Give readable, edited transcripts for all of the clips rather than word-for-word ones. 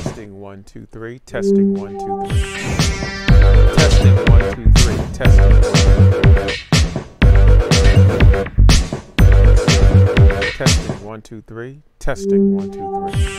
Testing 1 2 3. Testing 1 2 3. Testing 1 2 3. Testing 1 2 3.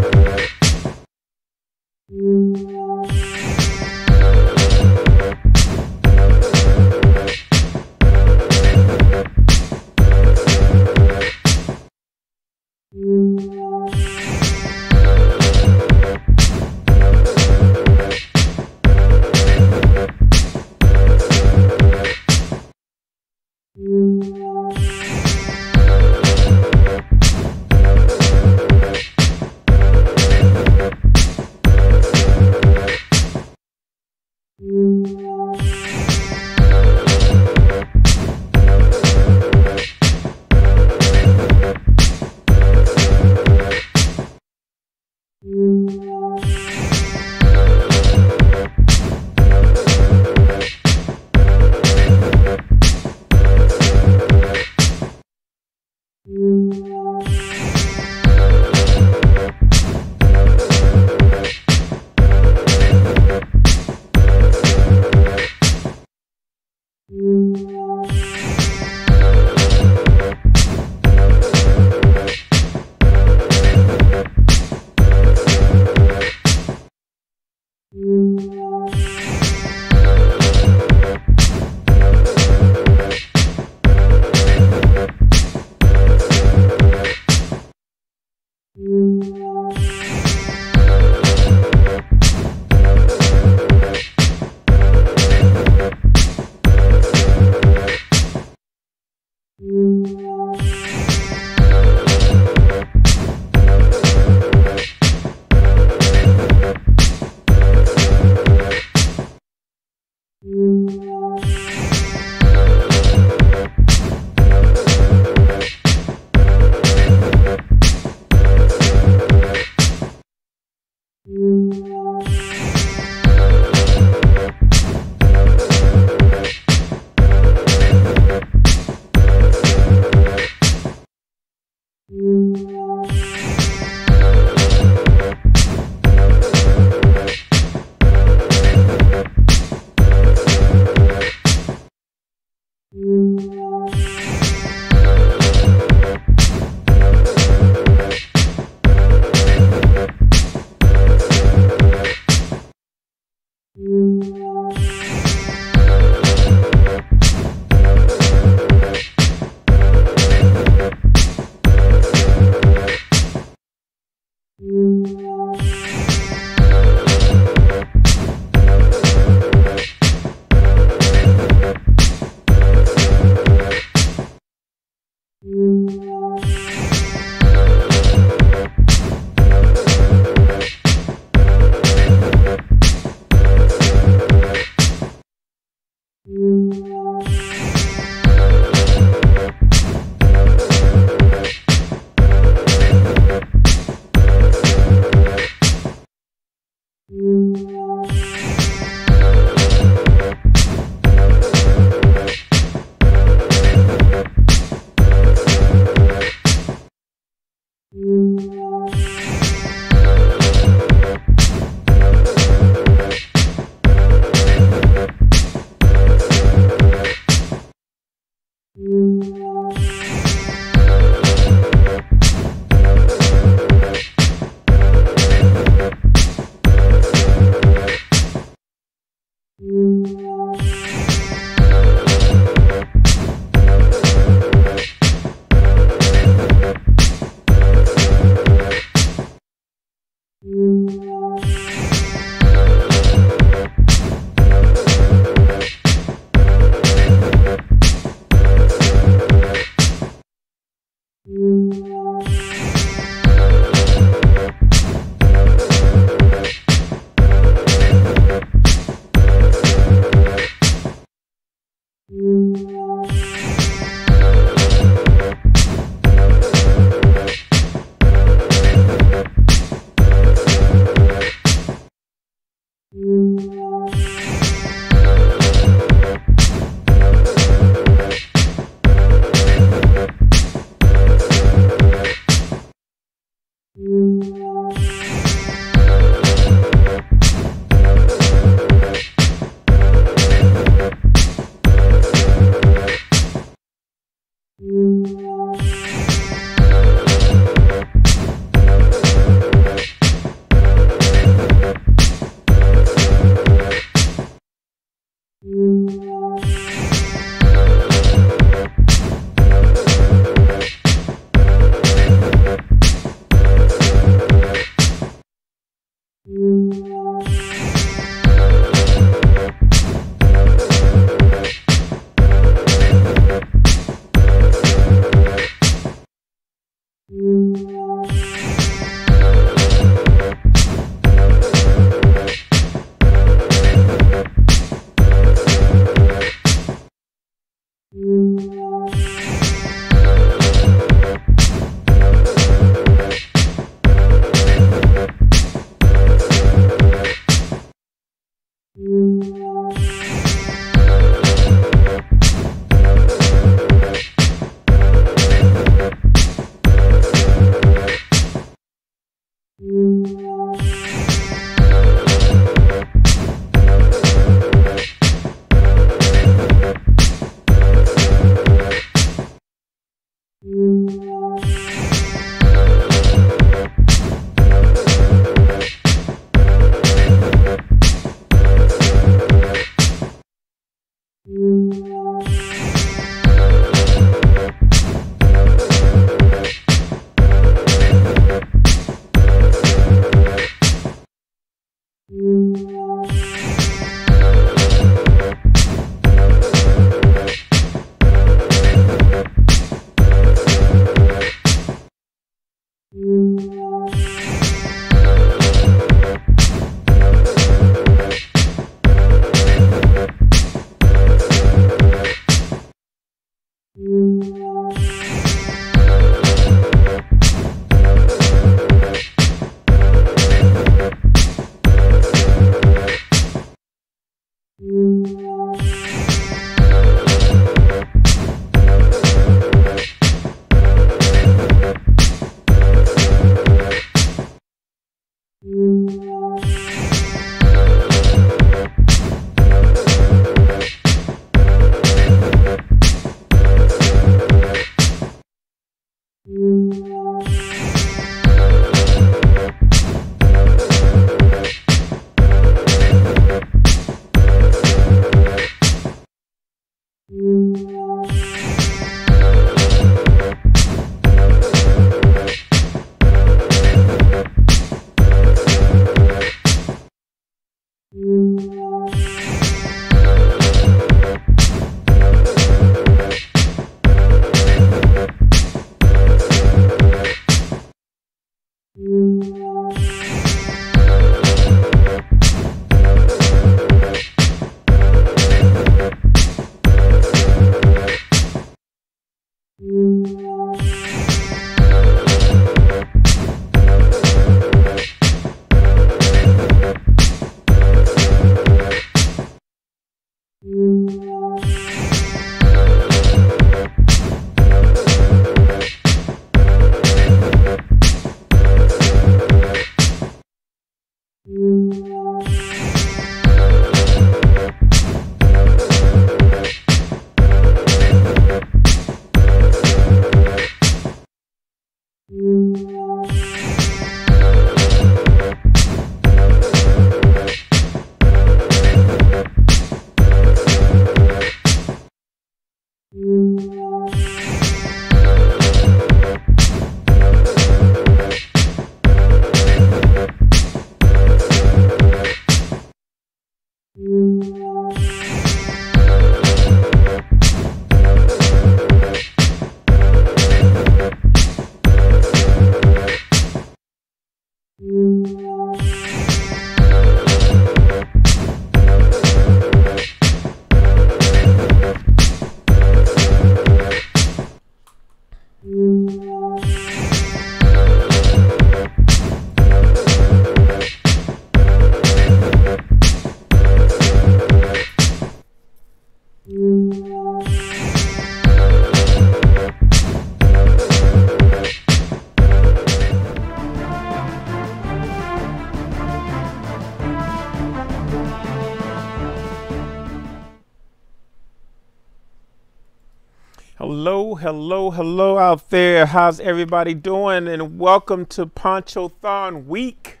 hello out there. How's everybody doing? And welcome to Ponchothon week.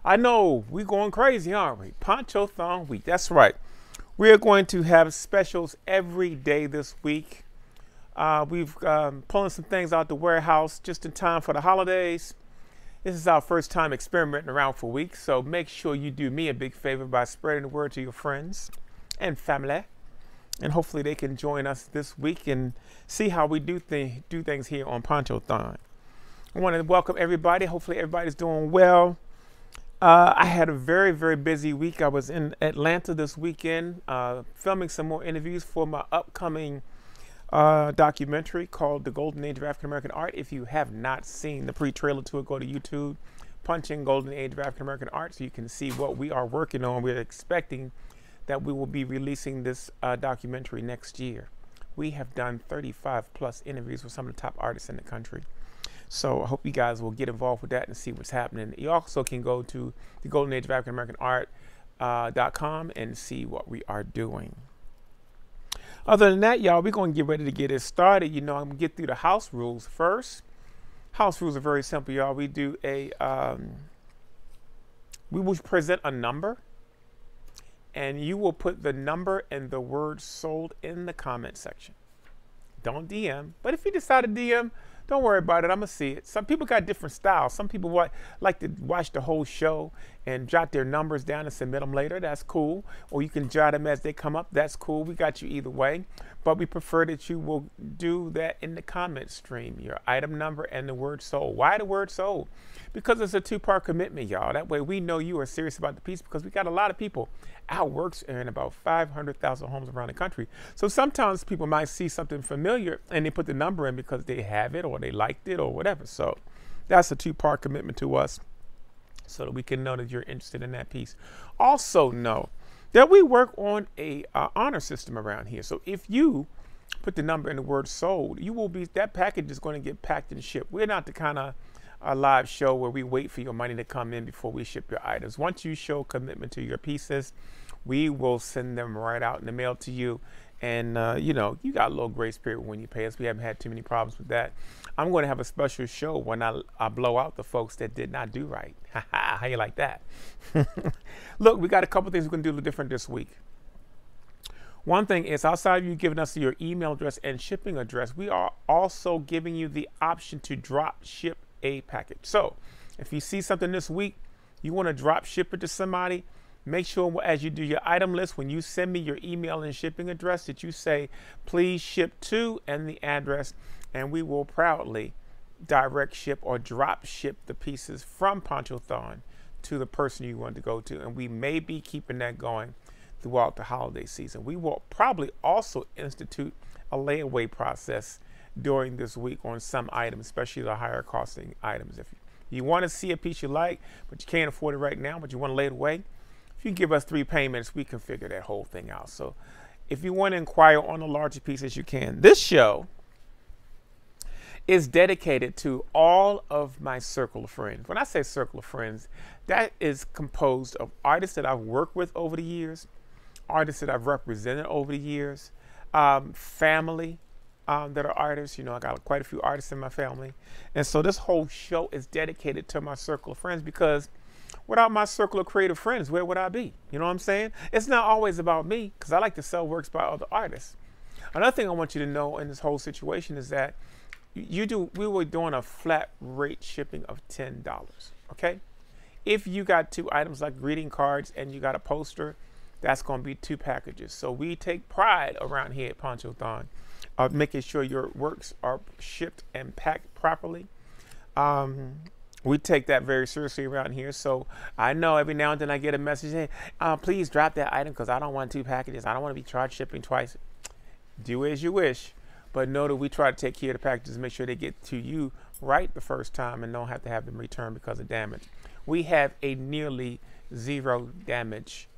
I know we're going crazy, aren't we? Ponchothon week. That's right. We're going to have specials every day this week. We've pulling some things out the warehouse just in time for the holidays. This is our first time experimenting around for weeks, so make sure you do me a big favor by spreading the word to your friends and family. And hopefully they can join us this week and see how we do things here on Ponchothon. I want to welcome everybody. Hopefully everybody's doing well. I had a very, very busy week. I was in Atlanta this weekend filming some more interviews for my upcoming documentary called The Golden Age of African American Art. If you have not seen the pre-trailer to it, go to YouTube, punch in Golden Age of African American Art so you can see what we are working on. We're expecting that we will be releasing this documentary next year. We have done 35 plus interviews with some of the top artists in the country. So I hope you guys will get involved with that and see what's happening. You also can go to the Golden Age of African American Art.com and see what we are doing. Other than that, y'all, we're going to get ready to get it started. You know, I'm going to get through the house rules first. House rules are very simple, y'all. We do we will present a number, and you will put the number and the word sold in the comment section. Don't DM, but if you decide to DM, don't worry about it. I'm going to see it. Some people got different styles. Some people like to watch the whole show and jot their numbers down and submit them later. That's cool. Or you can jot them as they come up. That's cool. We got you either way. But we prefer that you will do that in the comment stream, your item number and the word sold. Why the word sold? Because it's a two-part commitment, y'all. That way we know you are serious about the piece, because we got a lot of people. Our works are in about 500,000 homes around the country. So sometimes people might see something familiar and they put the number in because they have it or they liked it or whatever. So that's a two-part commitment to us so that we can know that you're interested in that piece. Also know that we work on a honor system around here. So if you put the number in the word sold, that package is going to get packed and shipped. We're not the kind of a live show where we wait for your money to come in before we ship your items. Once you show commitment to your pieces, we will send them right out in the mail to you. And, you know, you got a little grace period when you pay us. We haven't had too many problems with that. I'm going to have a special show when I blow out the folks that did not do right. How you like that? Look, we got a couple things we're going to do a little different this week. One thing is, outside of you giving us your email address and shipping address, we are also giving you the option to drop ship a package. So if you see something this week, you want to drop ship it to somebody, make sure as you do your item list, when you send me your email and shipping address, that you say, please ship to, and the address, and we will proudly direct ship or drop ship the pieces from Ponchothon to the person you want to go to. And we may be keeping that going throughout the holiday season. We will probably also institute a layaway process during this week on some items, especially the higher costing items. If you want to see a piece you like, but you can't afford it right now, but you want to lay it away, if you give us 3 payments, we can figure that whole thing out. So if you want to inquire on the larger pieces, you can. This show is dedicated to all of my circle of friends. When I say circle of friends, that is composed of artists that I've worked with over the years, artists that I've represented over the years, family that are artists. You know, I got quite a few artists in my family. And so this whole show is dedicated to my circle of friends, because without my circle of creative friends, where would I be? You know what I'm saying? It's not always about me, because I like to sell works by other artists. Another thing I want you to know in this whole situation is that we were doing a flat rate shipping of $10, okay? If you got 2 items like greeting cards and you got a poster, that's going to be 2 packages. So we take pride around here at Ponchothon of making sure your works are shipped and packed properly. We take that very seriously around here. So I know every now and then I get a message, hey, please drop that item because I don't want 2 packages. I don't want to be charged shipping twice. Do as you wish, but know that we try to take care of the packages and make sure they get to you right the first time and don't have to have them returned because of damage. We have a nearly 0 damage.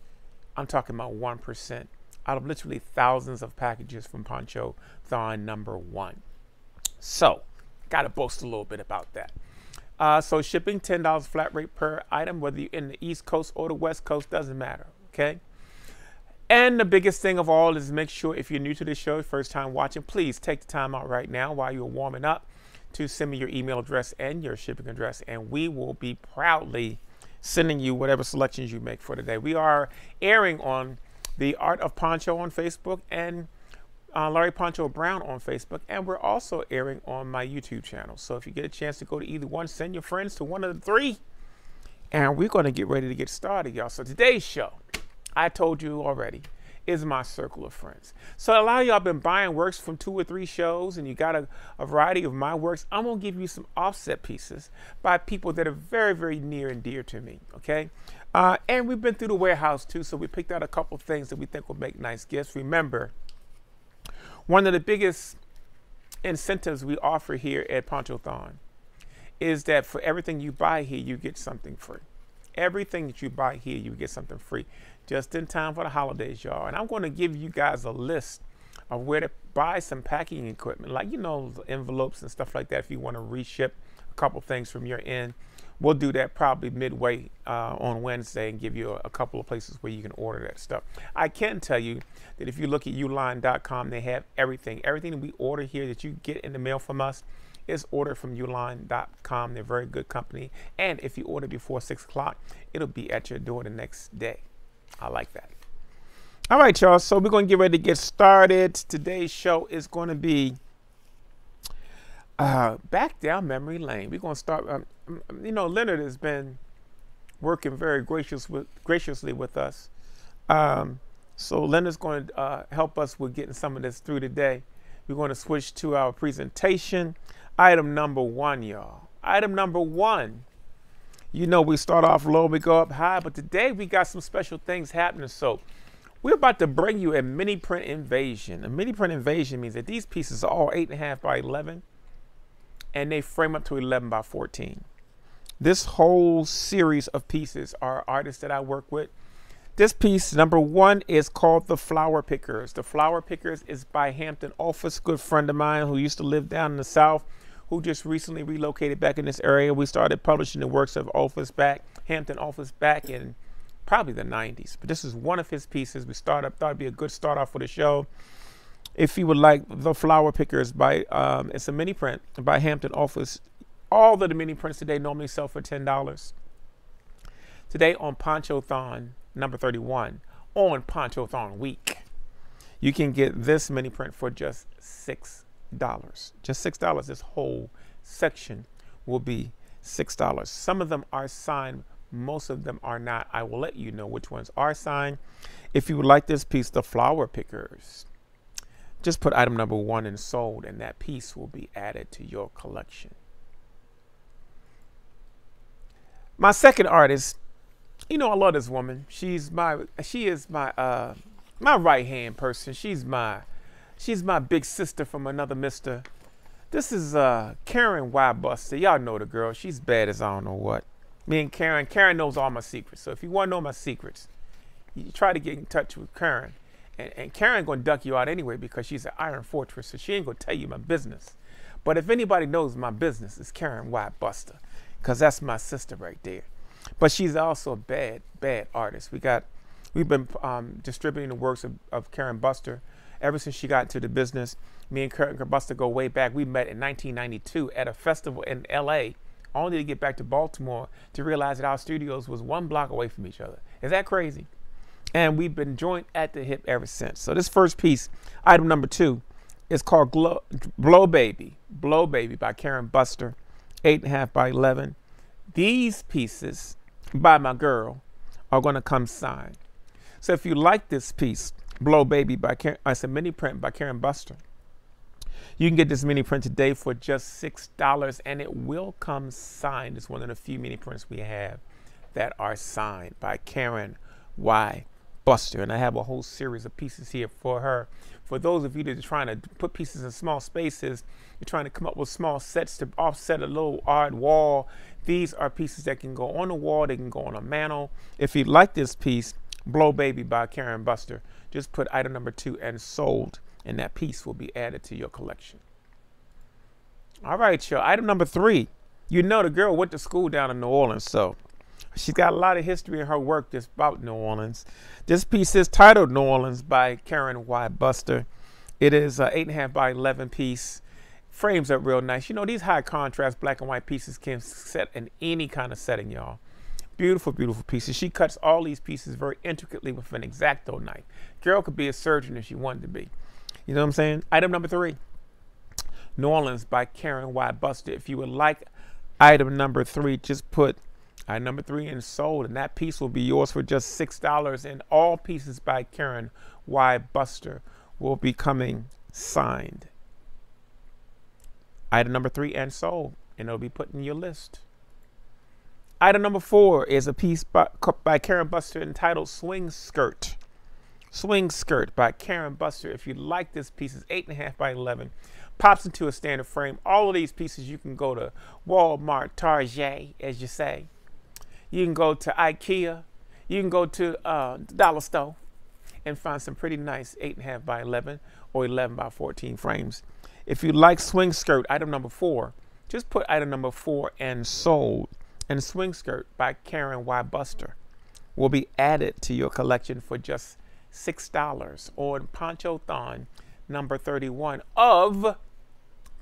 I'm talking about 1% out of literally thousands of packages from Ponchothon #1. So got to boast a little bit about that. So shipping $10 flat rate per item, whether you're in the East Coast or the West Coast, doesn't matter, okay? And the biggest thing of all is make sure if you're new to the show, first time watching, please take the time out right now while you're warming up to send me your email address and your shipping address, and we will be proudly sending you whatever selections you make for today. We are airing on The Art of Poncho on Facebook and Larry Poncho Brown on Facebook, and we're also airing on my YouTube channel. So if you get a chance to go to either one, send your friends to one of the three, and we're going to get ready to get started, y'all. So today's show, I told you already, is my circle of friends. So a lot of y'all been buying works from 2 or 3 shows, and you got a variety of my works. I'm going to give you some offset pieces by people that are very, very near and dear to me, okay? And we've been through the warehouse too, so we picked out a couple things that we think will make nice gifts. Remember, one of the biggest incentives we offer here at Ponchothon is that for everything you buy here, you get something free. Everything that you buy here, you get something free. Just in time for the holidays, y'all. And I'm going to give you guys a list of where to buy some packing equipment, like, envelopes and stuff like that if you want to reship a couple things from your end. We'll do that probably midway on Wednesday and give you a couple of places where you can order that stuff. I can tell you that if you look at uline.com, they have everything. Everything that we order here that you get in the mail from us is ordered from uline.com. They're a very good company. And if you order before 6 o'clock, it'll be at your door the next day. I like that. All right, y'all. So we're going to get ready to get started. Today's show is going to be back down memory lane. We're going to start. Leonard has been working very graciously with us. So Leonard's going to help us with getting some of this through today. We're going to switch to our presentation. Item number 1, y'all. Item number 1. We start off low, we go up high, but today we got some special things happening. So we're about to bring you a mini print invasion. A mini print invasion means that these pieces are all 8.5 by 11, and they frame up to 11 by 14. This whole series of pieces are artists that I work with. This piece, number 1, is called The Flower Pickers. The Flower Pickers is by Hampton Office, good friend of mine who used to live down in the South, who just recently relocated back in this area. We started publishing the works of Hampton Office back in probably the 90s. But this is one of his pieces. We thought it'd be a good start off for the show. If you would like The Flower Pickers it's a mini print by Hampton Office. All of the mini prints today normally sell for $10. Today on Ponchothon number 31, on Ponchothon week, you can get this mini print for just $6. Just $6. This whole section will be $6. Some of them are signed, most of them are not. I will let you know which ones are signed. If you would like this piece, The Flower Pickers, just put item number 1 in sold, and that piece will be added to your collection. My second artist, I love this woman. She is my right hand person. She's my big sister from another mister. This is Karen Buster. Y'all know the girl. She's bad as I don't know what. Me and Karen knows all my secrets. So if you want to know my secrets, you try to get in touch with Karen. And Karen going to duck you out anyway because she's an iron fortress. So she ain't going to tell you my business. But if anybody knows my business, it's Karen Buster, because that's my sister right there. But she's also a bad, bad artist. We've been distributing the works of Karen Buster ever since she got into the business. Me and Karen Buster go way back. We met in 1992 at a festival in LA, only to get back to Baltimore to realize that our studios was 1 block away from each other. Is that crazy? And we've been joined at the hip ever since. So this first piece, item number 2, is called Blow Baby by Karen Buster, 8.5 by 11. These pieces by my girl are going to come signed. So if you like this piece, Blow Baby by Karen, it's a mini print by Karen Buster. You can get this mini print today for just $6, and it will come signed. It's one of the few mini prints we have that are signed by Karen Buster. And I have a whole series of pieces here for her. For those of you that are trying to put pieces in small spaces, you're trying to come up with small sets to offset a little odd wall, these are pieces that can go on the wall, they can go on a mantle. If you like this piece, Blow Baby by Karen Buster, just put item number 2 and sold, and that piece will be added to your collection. All right, y'all. Item number 3. The girl went to school down in New Orleans, so She's got a lot of history in her work just about New Orleans. This piece is titled New Orleans by Karen Y. Buster. It is an 8.5 by 11 piece. Frames up real nice. You know, these high contrast black and white pieces can set in any kind of setting, y'all. Beautiful, beautiful pieces. She cuts all these pieces very intricately with an X-Acto knife. Girl could be a surgeon if she wanted to be. You know what I'm saying? Item number 3, New Orleans by Karen Y. Buster. If you would like item number 3, just put item number 3 in sold, and that piece will be yours for just $6. And all pieces by Karen Y. Buster will be coming signed. Item number 3 and sold, and it'll be put in your list. Item number 4 is a piece by Karen Buster entitled Swing Skirt. Swing Skirt by Karen Buster. If you like this piece, it's 8.5 by 11. Pops into a standard frame. All of these pieces you can go to Walmart, Target, as you say. You can go to IKEA. You can go to the dollar store and find some pretty nice 8.5 by 11 or 11 by 14 frames. If you like Swing Skirt, item number 4, just put item number 4 and sold. And Swing Skirt by Karen Y. Buster will be added to your collection for just $6 on Ponchothon number 31 of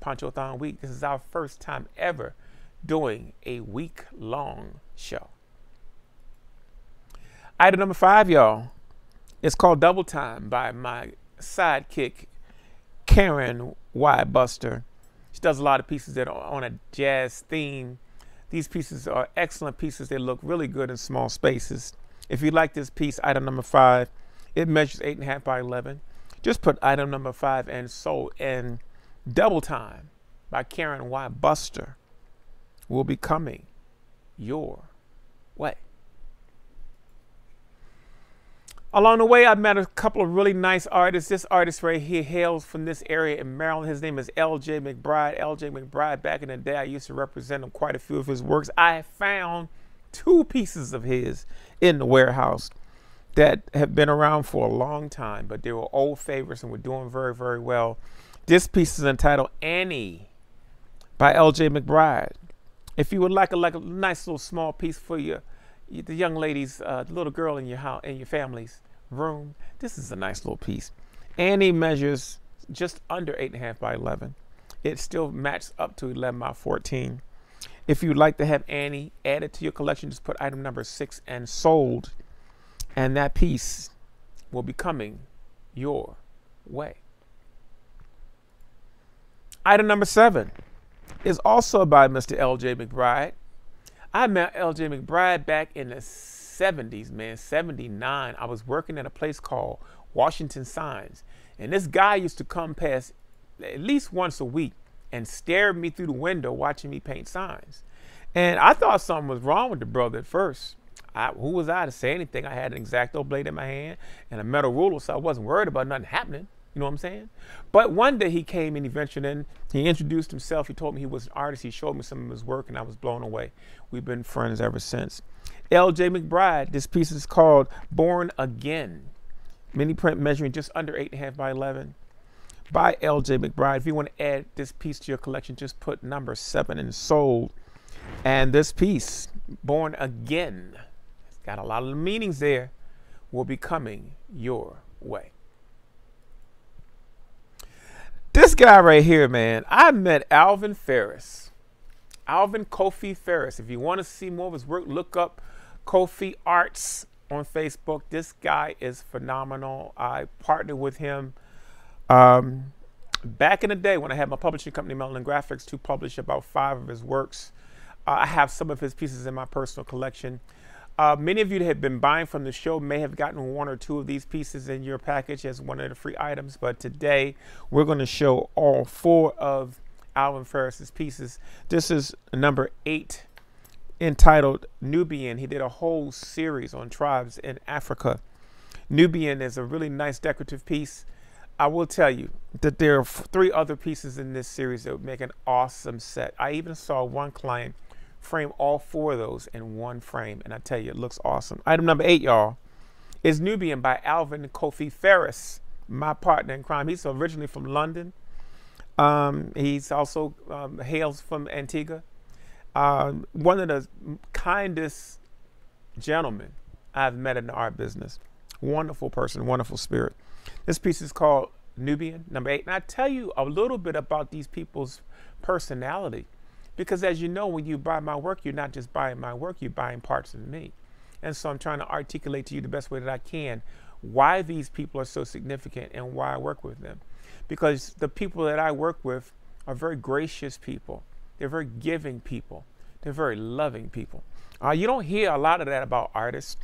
Ponchothon Week. This is our first time ever doing a week-long show. Item number 5, y'all, it's called Double Time by my sidekick, Karen Y. Buster. She does a lot of pieces that are on a jazz theme. These pieces are excellent pieces. They look really good in small spaces. If you like this piece, item number 5, it measures 8.5 by 11. Just put item number 5 and sold. And Double Time by Karen Y. Buster will be coming your way. Along the way, I met a couple of really nice artists. This artist right here hails from this area in Maryland. His name is L.J. McBride. L.J. McBride, back in the day, I used to represent him quite a few of his works. I found 2 pieces of his in the warehouse that have been around for a long time, but they were old favorites and were doing very, very well. This piece is entitled Annie by L.J. McBride. If you would like a nice little small piece for the young ladies, the little girl in your house, in your family's room, this is a nice little piece. Annie measures just under 8.5 by 11. It still matches up to 11 by 14. If you'd like to have Annie added to your collection, just put item number 6 and sold, and that piece will be coming your way. Item number 7 is also by Mr. L.J. McBride. I met L.J. McBride back in the 70s, man, 79. I was working at a place called Washington Signs, and this guy used to come past at least once a week and stare at me through the window watching me paint signs. And I thought something was wrong with the brother at first. Who was I to say anything? I had an X-Acto blade in my hand and a metal ruler, so I wasn't worried about nothing happening. You know what I'm saying? But one day he came and he ventured in. He introduced himself. He told me he was an artist. He showed me some of his work, and I was blown away. We've been friends ever since. L.J. McBride, this piece is called Born Again. Mini print measuring just under 8.5 by 11 by L.J. McBride. If you want to add this piece to your collection, just put number 7 and sold. And this piece, Born Again, it's got a lot of meanings there, will be coming your way. This guy right here, man, I met Alvin Ferris. Alvin Kofi Ferris. If you want to see more of his work, look up Kofi Arts on Facebook. This guy is phenomenal. I partnered with him back in the day when I had my publishing company, Melanin Graphics, to publish about 5 of his works. I have some of his pieces in my personal collection. Many of you that have been buying from the show may have gotten 1 or 2 of these pieces in your package as one of the free items, but today we're going to show all 4 of Alvin Ferris's pieces. This is number 8, entitled Nubian. He did a whole series on tribes in Africa. Nubian is a really nice decorative piece. I will tell you that there are 3 other pieces in this series that would make an awesome set. I even saw one client frame all 4 of those in one frame, and I tell you, it looks awesome. Item number 8, y'all, is Nubian by Alvin Kofi Ferris, my partner in crime. He's originally from London. He's also hails from Antigua. One of the kindest gentleman I've met in the art business. Wonderful person, wonderful spirit. This piece is called Nubian, number 8. And I tell you a little bit about these people's personality. Because as you know, when you buy my work, you're not just buying my work, you're buying parts of me. And so I'm trying to articulate to you the best way that I can why these people are so significant and why I work with them. Because the people that I work with are very gracious people. They're very giving people. They're very loving people. You don't hear a lot of that about artists.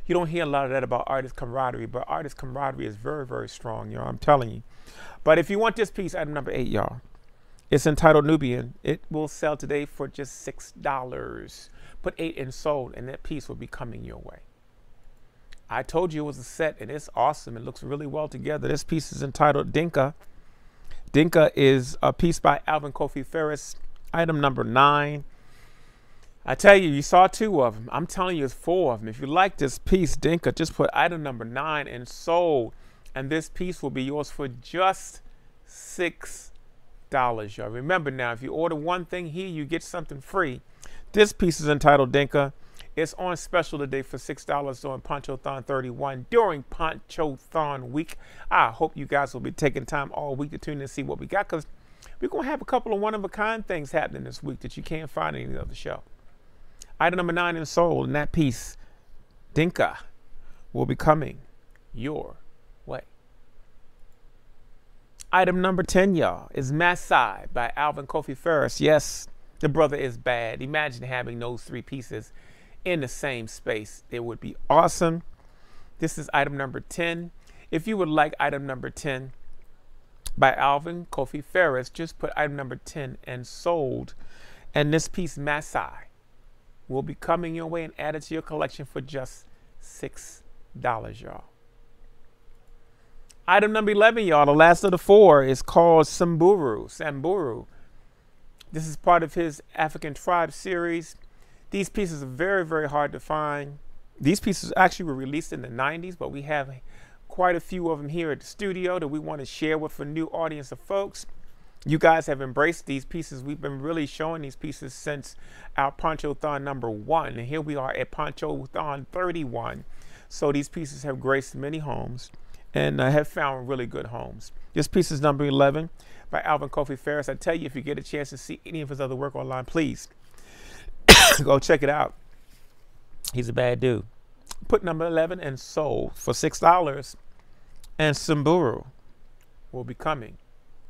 You don't hear a lot of that about artist camaraderie, but artist camaraderie is very, very strong, y'all. I'm telling you. But if you want this piece, item number 8, y'all. It's entitled Nubian. It will sell today for just $6. Put 8 in sold, and that piece will be coming your way. I told you it was a set, and it's awesome. It looks really well together. This piece is entitled Dinka. Dinka is a piece by Alvin Kofi Ferris, item number 9. I tell you, you saw 2 of them. I'm telling you, it's 4 of them. If you like this piece, Dinka, just put item number 9 in sold, and this piece will be yours for just $6. Y'all. Remember now, if you order one thing here, you get something free. This piece is entitled Dinka. It's on special today for $6 on Ponchothon 31 during Ponchothon week. I hope you guys will be taking time all week to tune in and see what we got, because we're going to have a couple of one-of-a-kind things happening this week that you can't find in any other show. Item number 9 in sold, and that piece, Dinka, will be coming your way. Item number 10, y'all, is Masai by Alvin Kofi Ferris. Yes, the brother is bad. Imagine having those 3 pieces in the same space. It would be awesome. This is item number 10. If you would like item number 10 by Alvin Kofi Ferris, just put item number 10 and sold. And this piece, Masai, will be coming your way and added to your collection for just $6, y'all. Item number 11, y'all, the last of the 4, is called Samburu. Samburu. This is part of his African Tribe series. These pieces are very, very hard to find. These pieces actually were released in the 90s, but we have quite a few of them here at the studio that we want to share with a new audience of folks. You guys have embraced these pieces. We've been really showing these pieces since our Ponchothon number 1. And here we are at Ponchothon 31. So these pieces have graced many homes and have found really good homes. This piece is number 11 by Alvin Kofi Ferris. I tell you, if you get a chance to see any of his other work online, please go check it out. He's a bad dude. Put number 11 and sold for $6. And Samburu will be coming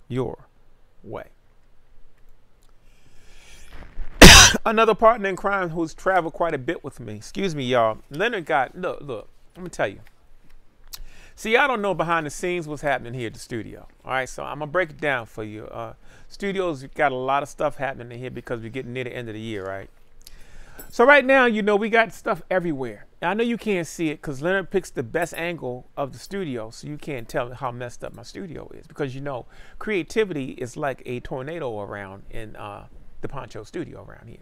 your way. Another partner in crime who's traveled quite a bit with me. Excuse me, y'all. Leonard got, look, let me tell you. See, I don't know behind the scenes what's happening here at the studio. All right, so I'm going to break it down for you. Studios got a lot of stuff happening in here because we're getting near the end of the year, right? So right now, you know, we got stuff everywhere. Now, I know you can't see it because Leonard picks the best angle of the studio, so you can't tell how messed up my studio is. Because, you know, creativity is like a tornado around in the Poncho studio around here.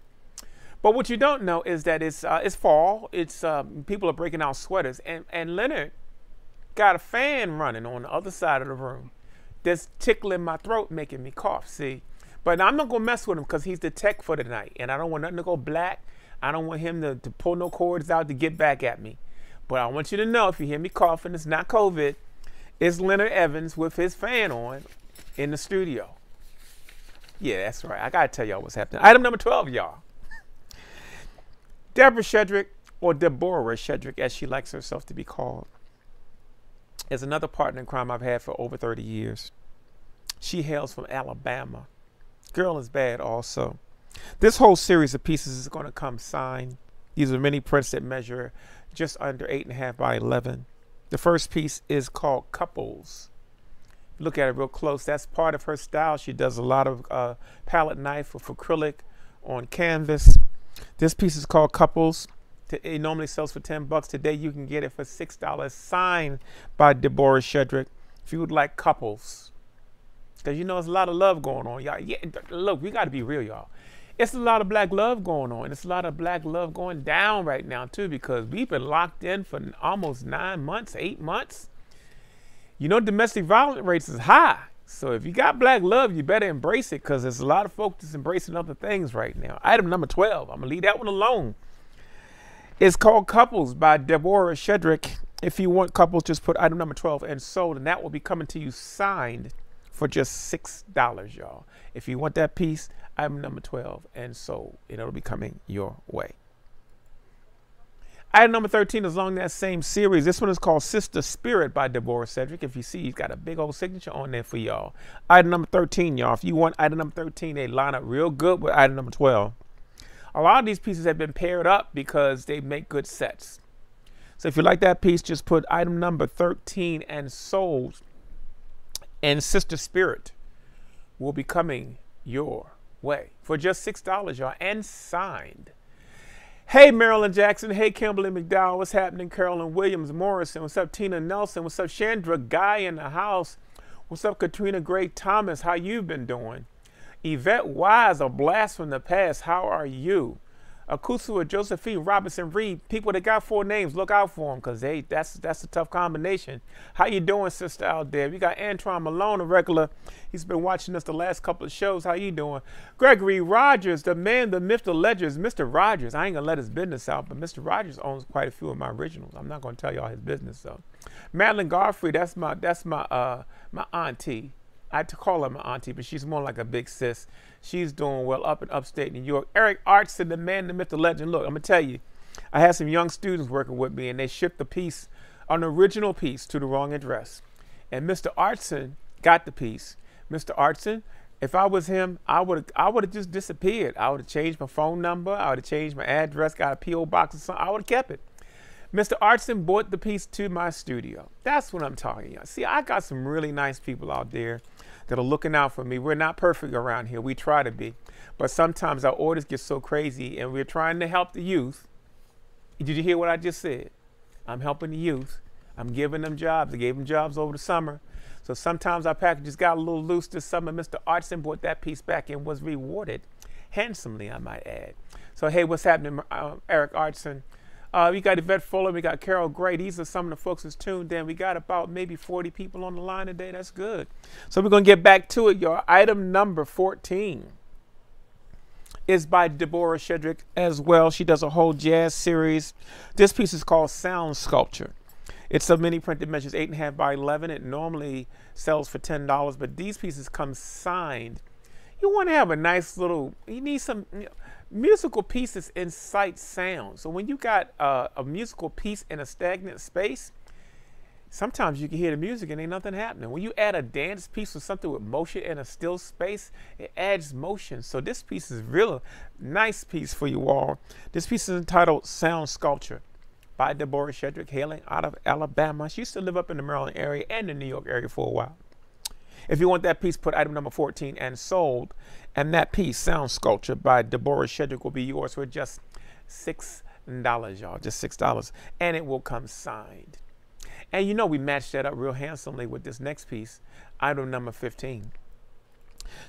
But what you don't know is that it's fall. It's people are breaking out sweaters. And Leonard got a fan running on the other side of the room that's tickling my throat, making me cough, see? But I'm not going to mess with him because he's the tech for tonight. And I don't want nothing to go black. I don't want him to pull no cords out to get back at me. But I want you to know, if you hear me coughing, it's not COVID. It's Leonard Evans with his fan on in the studio. Yeah, that's right. I got to tell y'all what's happening. Item number 12, y'all. Deborah Shedrick, or Deborah Shedrick, as she likes herself to be called, is another partner in crime I've had for over 30 years. She hails from Alabama. Girl is bad also. This whole series of pieces is going to come signed. These are mini prints that measure just under 8.5 by 11. The first piece is called Couples. Look at it real close. That's part of her style. She does a lot of palette knife with acrylic on canvas. This piece is called Couples. It normally sells for $10. Today you can get it for $6, signed by Deborah Shedrick. If you would like Couples, because you know there's a lot of love going on, y'all. Yeah, look, we got to be real, y'all. It's a lot of black love going on. It's a lot of black love going down right now too, because we've been locked in for almost 9 months, 8 months. You know, domestic violence rates is high. So if you got black love, you better embrace it, because there's a lot of folks that's embracing other things right now. Item number 12. I'm gonna leave that one alone. It's called Couples by Deborah Shedrick. If you want couples, just put item number 12 and sold, and that will be coming to you signed for just $6, y'all. If you want that piece, item number 12 and sold, and it'll be coming your way. Item number 13 is along that same series. This one is called Sister Spirit by Deborah Shedrick. If you see, he's got a big old signature on there for y'all. Item number 13, y'all. If you want item number 13, they line up real good with item number 12. A lot of these pieces have been paired up because they make good sets. So if you like that piece, just put item number 13 and sold, and Sister Spirit will be coming your way for just $6, y'all, and signed. Hey, Marilyn Jackson. Hey, Kimberly McDowell. What's happening? Carolyn Williams Morrison. What's up, Tina Nelson? What's up, Chandra Guy in the house? What's up, Katrina Gray Thomas? How you been doing? Yvette Wise, a blast from the past. How are you? Akusua Josephine Robinson Reed. People that got 4 names, look out for them, because that's a tough combination. How you doing, sister, out there? We got Antron Malone, a regular. He's been watching us the last couple of shows. How you doing? Gregory Rogers, the man, the myth, the legends. Mr. Rogers. I ain't going to let his business out, but Mr. Rogers owns quite a few of my originals. I'm not going to tell y'all his business, though. Madeline Godfrey, that's my auntie. I had to call her my auntie, but she's more like a big sis. She's doing well up in upstate New York. Eric Artson, the man, the myth, the legend. Look, I'm going to tell you, I had some young students working with me, and they shipped the piece, an original piece, to the wrong address. And Mr. Artson got the piece. Mr. Artson, if I was him, I would have just disappeared. I would have changed my phone number. I would have changed my address, got a P.O. box or something. I would have kept it. Mr. Artson brought the piece to my studio. That's what I'm talking about. See, I got some really nice people out there that are looking out for me. We're not perfect around here. We try to be. But sometimes our orders get so crazy, and we're trying to help the youth. Did you hear what I just said? I'm helping the youth. I'm giving them jobs. I gave them jobs over the summer. So sometimes our packages got a little loose this summer. Mr. Artson brought that piece back and was rewarded handsomely, I might add. So, hey, what's happening, Eric Artson? We got Yvette Fuller, we got Carol Gray. These are some of the folks that's tuned in. We got about maybe 40 people on the line today. That's good. So we're going to get back to it, y'all. Item number 14 is by Deborah Shedrick as well. She does a whole jazz series. This piece is called Sound Sculpture. It's a mini print that measures 8.5 by 11. It normally sells for $10, but these pieces come signed. You want to have a nice little, you need some musical pieces incite sound. So when you got a musical piece in a stagnant space, sometimes you can hear the music and ain't nothing happening. When you add a dance piece or something with motion in a still space, it adds motion. So this piece is really nice piece for you all. This piece is entitled Sound Sculpture by Deborah Shedrick, hailing out of Alabama. She used to live up in the Maryland area and the New York area for a while. If you want that piece, put item number 14 and sold. And that piece, Sound Sculpture by Deborah Shedrick, will be yours for just $6, y'all. Just $6. And it will come signed. And you know we matched that up real handsomely with this next piece, item number 15.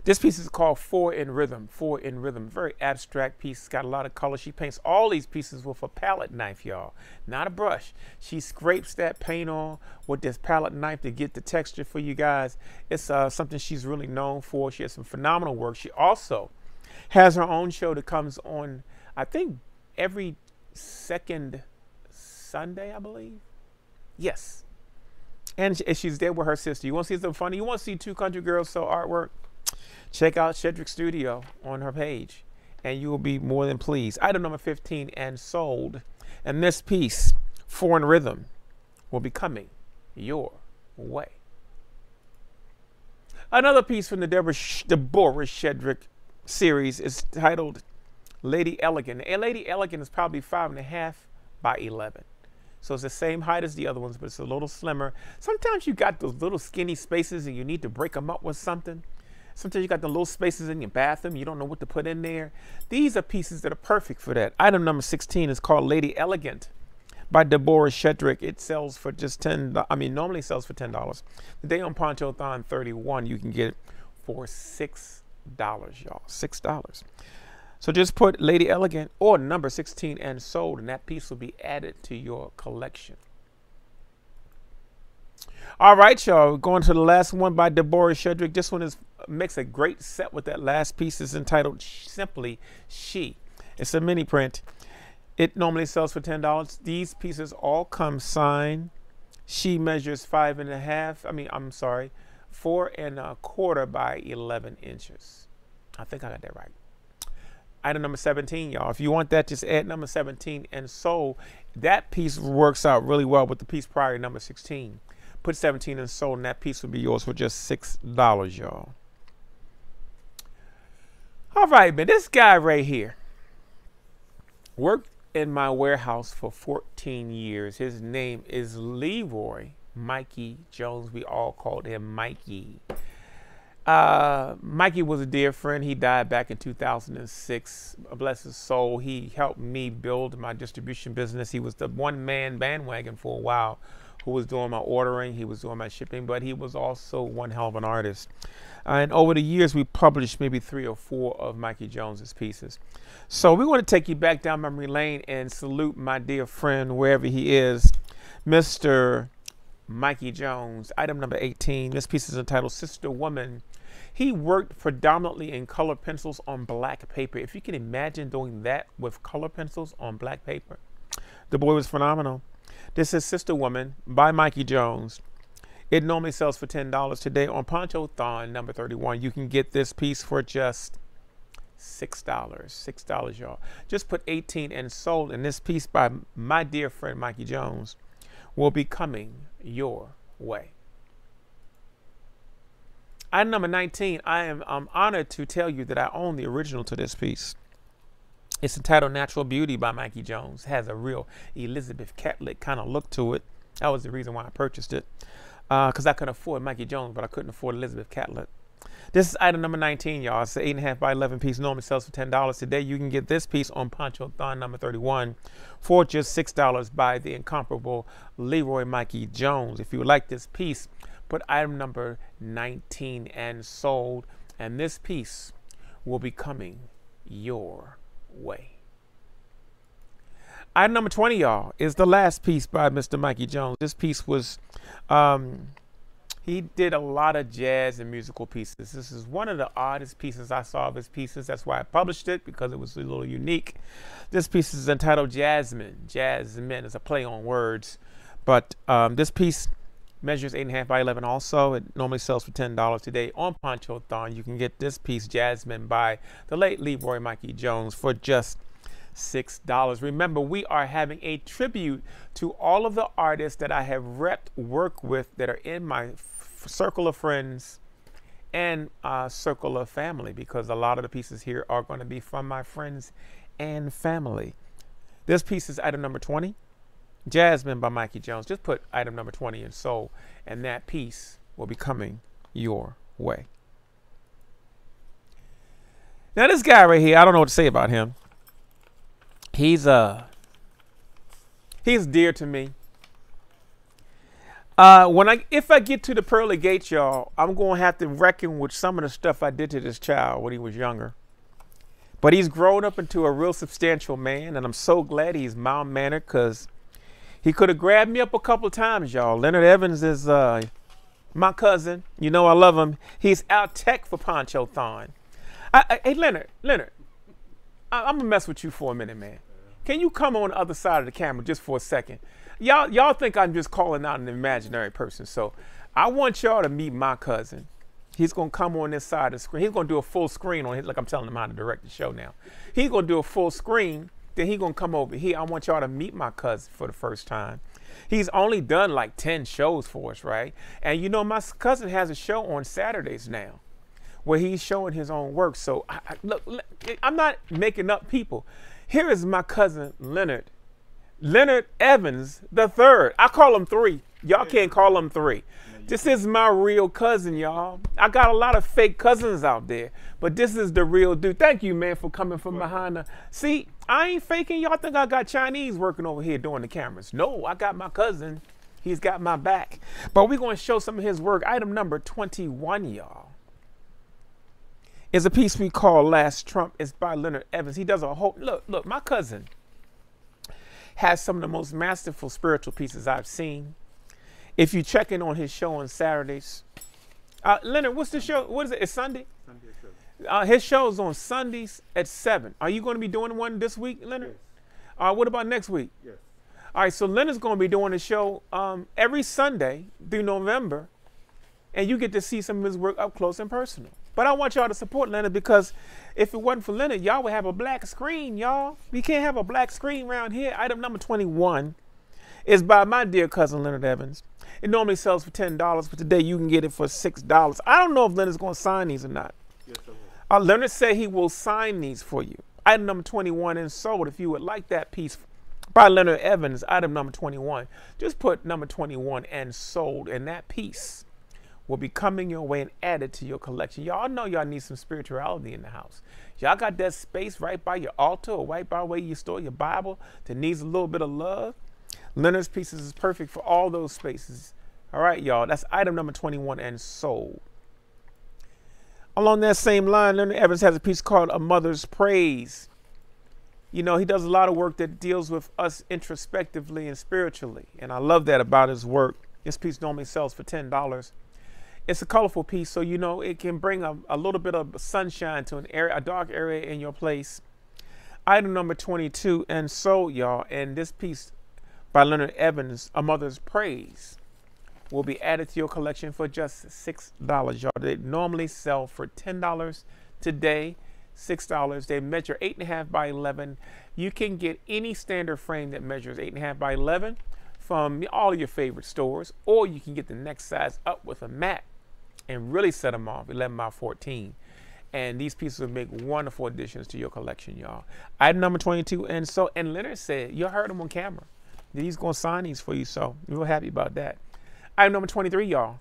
This piece is called Four in Rhythm. Four in Rhythm. Very abstract piece. It's got a lot of color. She paints all these pieces with a palette knife, y'all. Not a brush. She scrapes that paint on with this palette knife to get the texture for you guys. It's something she's really known for. She has some phenomenal work. She also has her own show that comes on, I think, every second Sunday, I believe. Yes. And she's there with her sister. You want to see something funny? You want to see two country girls sell artwork? Check out Shedrick Studio on her page, and you will be more than pleased. Item number 15 and sold. And this piece, Four in Rhythm, will be coming your way. Another piece from the Deborah Shedrick series is titled Lady Elegant. And Lady Elegant is probably 5.5 by 11. So it's the same height as the other ones, but it's a little slimmer. Sometimes you got those little skinny spaces and you need to break them up with something. Sometimes you got the little spaces in your bathroom. You don't know what to put in there. These are pieces that are perfect for that. Item number 16 is called Lady Elegant by Deborah Shedrick. It sells for just normally sells for $10. Today on Ponchothon 31, you can get it for $6, y'all. $6. So just put Lady Elegant or number 16 and sold, and that piece will be added to your collection. All right, y'all. We're going to the last one by Deborah Shedrick. This one makes a great set with that last piece. It's entitled simply She. It's a mini print. It normally sells for $10. These pieces all come signed. She measures 4¼ by 11 inches. I think I got that right. Item number 17, y'all. If you want that, just add number 17 and sold. That piece works out really well with the piece prior, number 16. Put 17 and sold, and that piece will be yours for just $6, y'all. All right, man. This guy right here worked in my warehouse for 14 years. His name is Leroy Mikey Jones. We all called him Mikey. Mikey was a dear friend. He died back in 2006. Bless his soul. He helped me build my distribution business. He was the one-man bandwagon for a while who was doing my ordering. He was doing my shipping, but he was also one hell of an artist. And over the years, we published maybe 3 or 4 of Mikey Jones's pieces. So we want to take you back down memory lane and salute my dear friend, wherever he is, Mr. Mikey Jones. Item number 18. This piece is entitled Sister Woman. He worked predominantly in color pencils on black paper. If you can imagine doing that with color pencils on black paper, the boy was phenomenal. This is Sister Woman by Mikey Jones. It normally sells for $10. Today on Ponchothon number 31, you can get this piece for just $6. $6, y'all. Just put 18 and sold, and this piece by my dear friend Mikey Jones will be coming your way. Item number 19, I'm honored to tell you that I own the original to this piece. It's entitled Natural Beauty by Mikey Jones. It has a real Elizabeth Catlett kind of look to it. That was the reason why I purchased it. Because I could afford Mikey Jones, but I couldn't afford Elizabeth Catlett. This is item number 19, y'all. It's an 8½ by 11 piece. Normally sells for $10. Today, you can get this piece on Ponchothon number 31 for just $6 by the incomparable Leroy Mikey Jones. If you would like this piece, put item number 19 and sold, and this piece will be coming your way. Item number 20, y'all, is the last piece by Mr. Mikey Jones. This piece was, he did a lot of jazz and musical pieces. This is one of the oddest pieces I saw of his pieces. That's why I published it, because it was a little unique. This piece is entitled Jasmine. Jasmine is a play on words, but this piece measures 8½ by 11 also. It normally sells for $10. Today on Ponchothon, you can get this piece, Jasmine, by the late Leroy Mikey Jones for just $6. Remember, we are having a tribute to all of the artists that I have worked with that are in my circle of friends and circle of family, because a lot of the pieces here are going to be from my friends and family. This piece is item number 20. Jasmine by Mikey Jones. Just put item number 20 in sold, and that piece will be coming your way. Now, this guy right here, I don't know what to say about him. He's dear to me. If I get to the pearly gates, y'all, I'm going to have to reckon with some of the stuff I did to this child when he was younger. But he's grown up into a real substantial man, and I'm so glad he's mild-mannered, because he could have grabbed me up a couple times, y'all. Leonard Evans is my cousin. You know I love him. He's out tech for Ponchothon. Hey, Leonard, I'm going to mess with you for a minute, man. Can you come on the other side of the camera just for a second? Y'all think I'm just calling out an imaginary person. So I want y'all to meet my cousin. He's going to come on this side of the screen. He's going to do a full screen on it. Like I'm telling him how to direct the show now. He's going to do a full screen. Then he's going to come over here. I want y'all to meet my cousin for the first time. He's only done like 10 shows for us, right? And you know, my cousin has a show on Saturdays now where he's showing his own work. So look, I'm not making up people. Here is my cousin, Leonard Evans III. I call him 3. Y'all can't call him 3. This is my real cousin, y'all. I got a lot of fake cousins out there, but this is the real dude. Thank you, man, for coming from behind the... See, I ain't faking. Y'all think I got Chinese working over here doing the cameras. No, I got my cousin. He's got my back. But we're going to show some of his work. Item number 21, y'all, is a piece we call Last Trump. It's by Leonard Evans. He does a whole... Look, my cousin has some of the most masterful spiritual pieces I've seen. If you check in on his show on Saturdays, Leonard, what's the show? What is it? It's Sunday? Sunday at 7. His show is on Sundays at 7. Are you going to be doing one this week, Leonard? Yes. What about next week? Yes. All right, so Leonard's going to be doing a show every Sunday through November, and you get to see some of his work up close and personal. But I want y'all to support Leonard, because if it wasn't for Leonard, y'all would have a black screen, y'all. We can't have a black screen around here. Item number 21 is by my dear cousin Leonard Evans. It normally sells for $10, but today you can get it for $6. I don't know if Leonard's going to sign these or not. Yes, I will. Leonard said he will sign these for you. Item number 21 and sold. If you would like that piece by Leonard Evans, item number 21, just put number 21 and sold, and that piece will be coming your way and added to your collection. Y'all know y'all need some spirituality in the house. Y'all got that space right by your altar or right by where you store your Bible that needs a little bit of love. Leonard's pieces is perfect for all those spaces. All right, y'all, that's item number 21 and sold. Along that same line, Leonard Evans has a piece called A Mother's Praise. You know, he does a lot of work that deals with us introspectively and spiritually, and I love that about his work. This piece normally sells for $10. It's a colorful piece, so you know it can bring a little bit of sunshine to an area, a dark area in your place. Item number 22 and sold, y'all, and this piece by Leonard Evans, A Mother's Praise, will be added to your collection for just $6, y'all. They normally sell for $10. Today, $6. They measure 8.5 by 11. You can get any standard frame that measures 8.5 by 11 from all of your favorite stores, or you can get the next size up with a mat and really set them off 11 by 14. And these pieces will make wonderful additions to your collection, y'all. Item number 22, and Leonard said, you heard him on camera, that he's going to sign these for you, so we're real happy about that. Item number 23, y'all.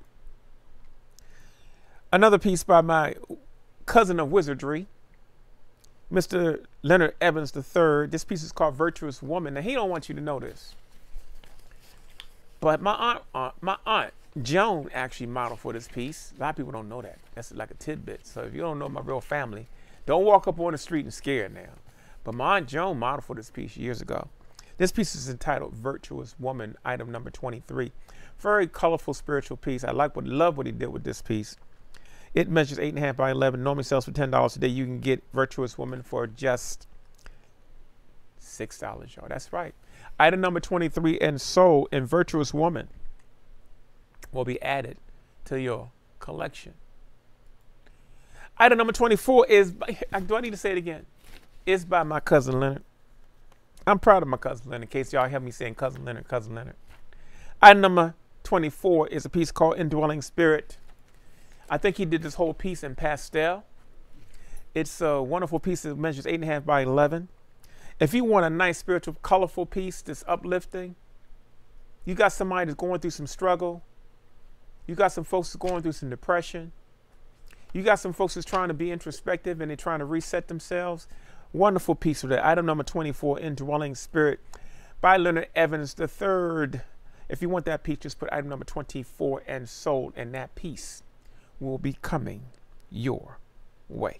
Another piece by my cousin of wizardry, Mr. Leonard Evans III. This piece is called Virtuous Woman. Now, he don't want you to know this, but my aunt Joan actually modeled for this piece. A lot of people don't know that. That's like a tidbit. So if you don't know my real family, don't walk up on the street and scared now. But my aunt Joan modeled for this piece years ago. This piece is entitled Virtuous Woman, item number 23. Very colorful spiritual piece. I love what he did with this piece. It measures 8.5 by 11. Normally sells for $10. Today you can get Virtuous Woman for just $6, y'all. That's right. Item number 23 and sold, and Virtuous Woman will be added to your collection. Item number 24 is, do I need to say it again? It's by my cousin Leonard. I'm proud of my cousin Leonard, in case y'all hear me saying cousin Leonard, cousin Leonard. Item number 24 is a piece called Indwelling Spirit. I think he did this whole piece in pastel. It's a wonderful piece that measures 8.5 by 11. If you want a nice, spiritual, colorful piece that's uplifting, you got somebody that's going through some struggle. You got some folks that's going through some depression. You got some folks that's trying to be introspective and they're trying to reset themselves. Wonderful piece of that. Item number 24, Indwelling Spirit by Leonard Evans III. If you want that piece, just put item number 24 and sold, and that piece will be coming your way.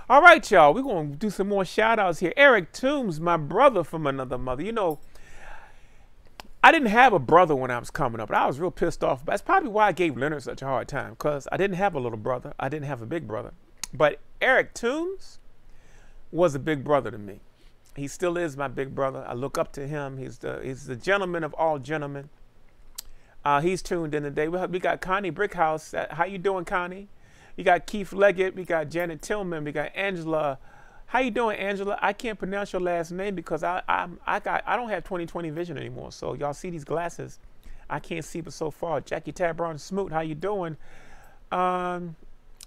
All right, y'all, we're going to do some more shout outs here. Eric Toombs, my brother from another mother. You know, I didn't have a brother when I was coming up, but I was real pissed off. That's probably why I gave Leonard such a hard time, because I didn't have a little brother. I didn't have a big brother. But Eric Toombs was a big brother to me. He still is my big brother. I look up to him. He's the gentleman of all gentlemen. He's tuned in today. We got Connie Brickhouse. How you doing, Connie? We got Keith Leggett. We got Janet Tillman. We got Angela. How you doing, Angela? I can't pronounce your last name because I don't have 20/20 vision anymore. So y'all see these glasses? I can't see but so far. Jackie Tabron Smoot, how you doing?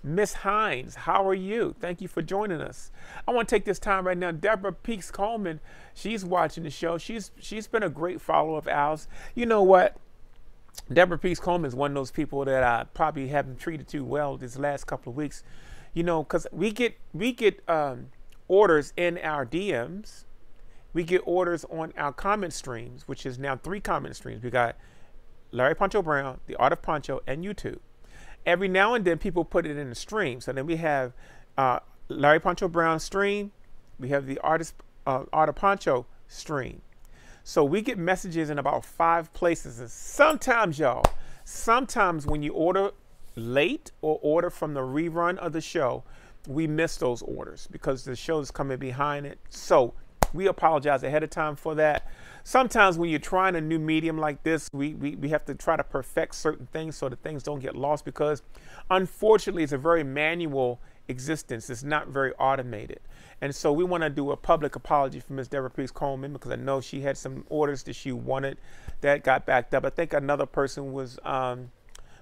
Miss Hines, how are you? Thank you for joining us. I want to take this time right now. Deborah Peaks Coleman, she's watching the show. She's been a great follower of ours. You know what? Deborah Peaks Coleman is one of those people that I probably haven't treated too well this last couple of weeks. You know, because we get orders in our DMs. We get orders on our comment streams, which is now 3 comment streams. We got Larry Poncho Brown, The Art of Poncho, and YouTube. Every now and then people put it in the stream. So then we have Larry Poncho Brown stream. We have the Art of Poncho stream. So we get messages in about 5 places. And sometimes, y'all, when you order late or order from the rerun of the show, we miss those orders because the show is coming behind it. So We apologize ahead of time for that. Sometimes when you're trying a new medium like this, we have to try to perfect certain things so that things don't get lost, because unfortunately it's a very manual existence. It's not very automated. And so we want to do a public apology for Miss Deborah Coleman, because I know she had some orders that she wanted that got backed up. I think another person was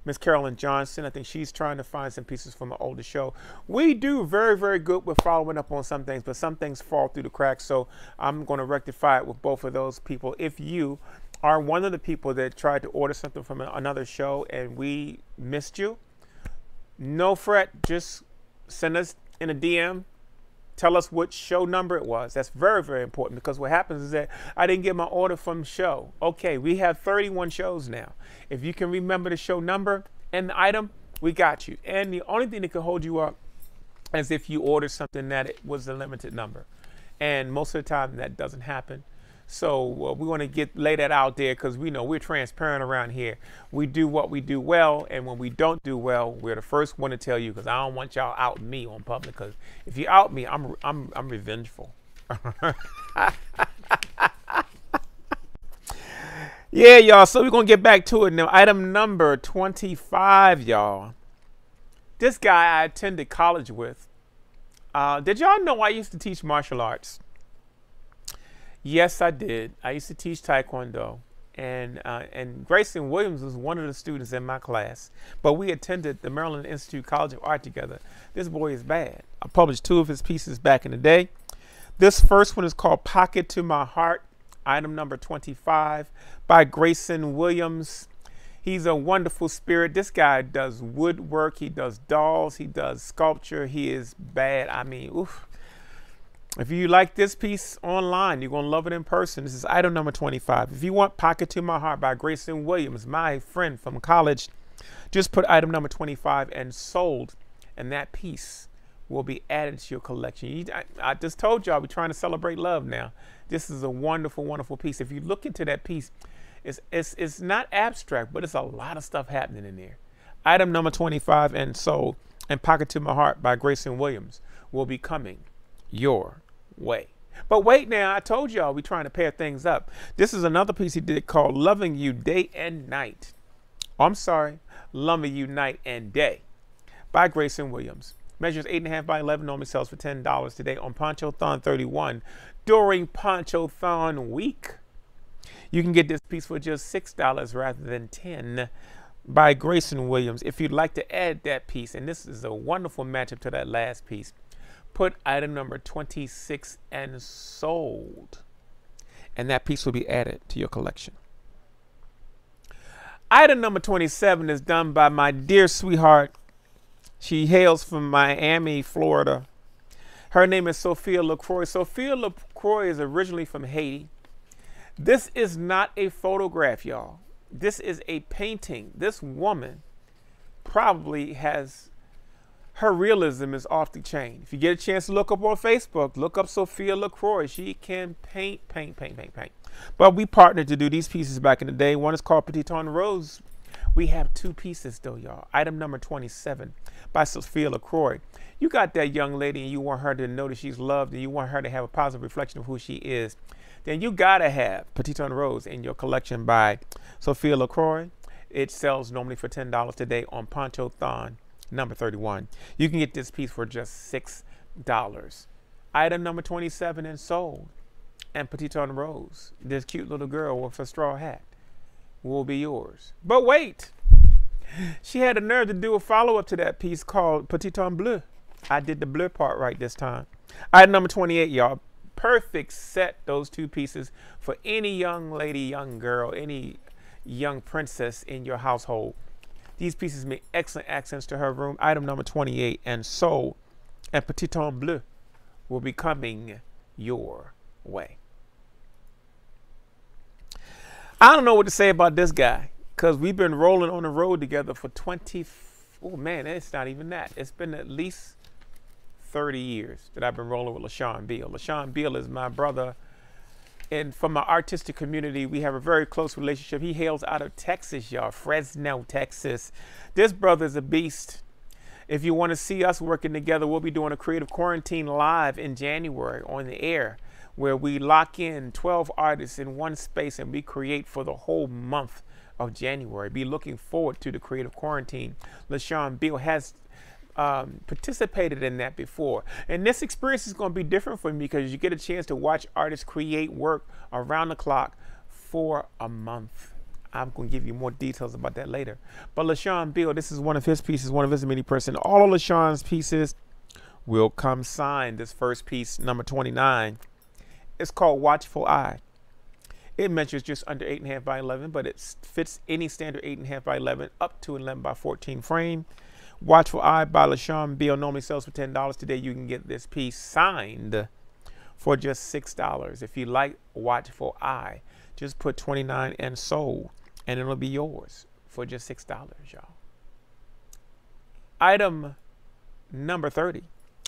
Miss Carolyn Johnson. I think she's trying to find some pieces from an older show. We do very, very good with following up on some things, but some things fall through the cracks. So I'm going to rectify it with both of those people. If you are one of the people that tried to order something from another show and we missed you, no fret. Just send us in a DM. Tell us what show number it was. That's very, very important, because what happens is that I didn't get my order from show. Okay, we have 31 shows now. If you can remember the show number and the item, we got you. And the only thing that can hold you up is if you ordered something that it was a limited number. And most of the time that doesn't happen. So we want to lay that out there, because we know we're transparent around here. We do what we do well, and when we don't do well, we're the first one to tell you, because I don't want y'all out me on public. Because if you out me, I'm revengeful. Yeah, y'all. So we're gonna get back to it now. Item number 25, y'all. This guy I attended college with. Did y'all know I used to teach martial arts? Yes, I did. I used to teach Taekwondo, and Grayson Williams was one of the students in my class. But we attended the Maryland Institute College of Art together. This boy is bad. I published 2 of his pieces back in the day. This first one is called Pocket to My Heart, item number 25, by Grayson Williams. He's a wonderful spirit. This guy does woodwork. He does dolls. He does sculpture. He is bad. I mean, oof. If you like this piece online, you're going to love it in person. This is item number 25. If you want Pocket to My Heart by Grayson Williams, my friend from college, just put item number 25 and sold, and that piece will be added to your collection. I just told y'all we're trying to celebrate love now. This is a wonderful, wonderful piece. If you look into that piece, it's not abstract, but it's a lot of stuff happening in there. Item number 25 and sold, and Pocket to My Heart by Grayson Williams will be coming your way. But wait now, I told y'all we're trying to pair things up. This is another piece he did called Loving You Day and Night. Oh, I'm sorry, Loving You Night and Day by Grayson Williams. Measures 8.5 by 11, normally sells for $10 today on Ponchothon 31 during Ponchothon week. You can get this piece for just $6 rather than $10 by Grayson Williams. If you'd like to add that piece, and this is a wonderful matchup to that last piece, put item number 26 and sold, and that piece will be added to your collection. Item number 27 is done by my dear sweetheart. She hails from Miami, Florida. Her name is Sophia LaCroix. Sophia LaCroix is originally from Haiti. This is not a photograph, y'all. This is a painting. This woman probably has, her realism is off the chain. If you get a chance to look up on Facebook, look up Sophia LaCroix. She can paint. But we partnered to do these pieces back in the day. One is called Ponchothon Rose. We have 2 pieces though, y'all. Item number 27 by Sophia LaCroix. You got that young lady and you want her to know that she's loved, and you want her to have a positive reflection of who she is. Then you gotta have Ponchothon Rose in your collection by Sophia LaCroix. It sells normally for $10 today on Ponchothon number 31. You can get this piece for just $6. Item number 27 and sold. And Ponchothon Rose, this cute little girl with a straw hat, will be yours. But wait, she had the nerve to do a follow-up to that piece called Ponchothon Bleu. I did the bleu part right this time. Item number 28, y'all. Perfect set, those 2 pieces for any young lady, young girl, any young princess in your household. These pieces make excellent accents to her room. Item number 28 and sold, and Ponchothon Bleu will be coming your way. I don't know what to say about this guy, because we've been rolling on the road together for oh man, it's not even that. It's been at least 30 years that I've been rolling with LaShawn Beal. LaShawn Beal is my brother, and from my artistic community, we have a very close relationship. He hails out of Texas, y'all, Fresno, Texas. This brother is a beast. If you want to see us working together, we'll be doing a Creative Quarantine live in January on the air. where we lock in 12 artists in one space and we create for the whole month of January. Be looking forward to the Creative Quarantine. LaShawn Beal has participated in that before. And this experience is going to be different for me because you get a chance to watch artists create work around the clock for a month. I'm going to give you more details about that later. But LaShawn Beal, this is one of his pieces, one of his many prints. And all of LaShawn's pieces will come signed. This first piece, number 29, it's called Watchful Eye. It measures just under 8.5 by 11, but it fits any standard 8.5 by 11 up to 11 by 14 frame. Watchful Eye by LaShawn Beal normally sells for $10. Today you can get this piece signed for just $6. If you like Watchful Eye, just put 29 and sold, and it'll be yours for just $6, y'all. Item number 30,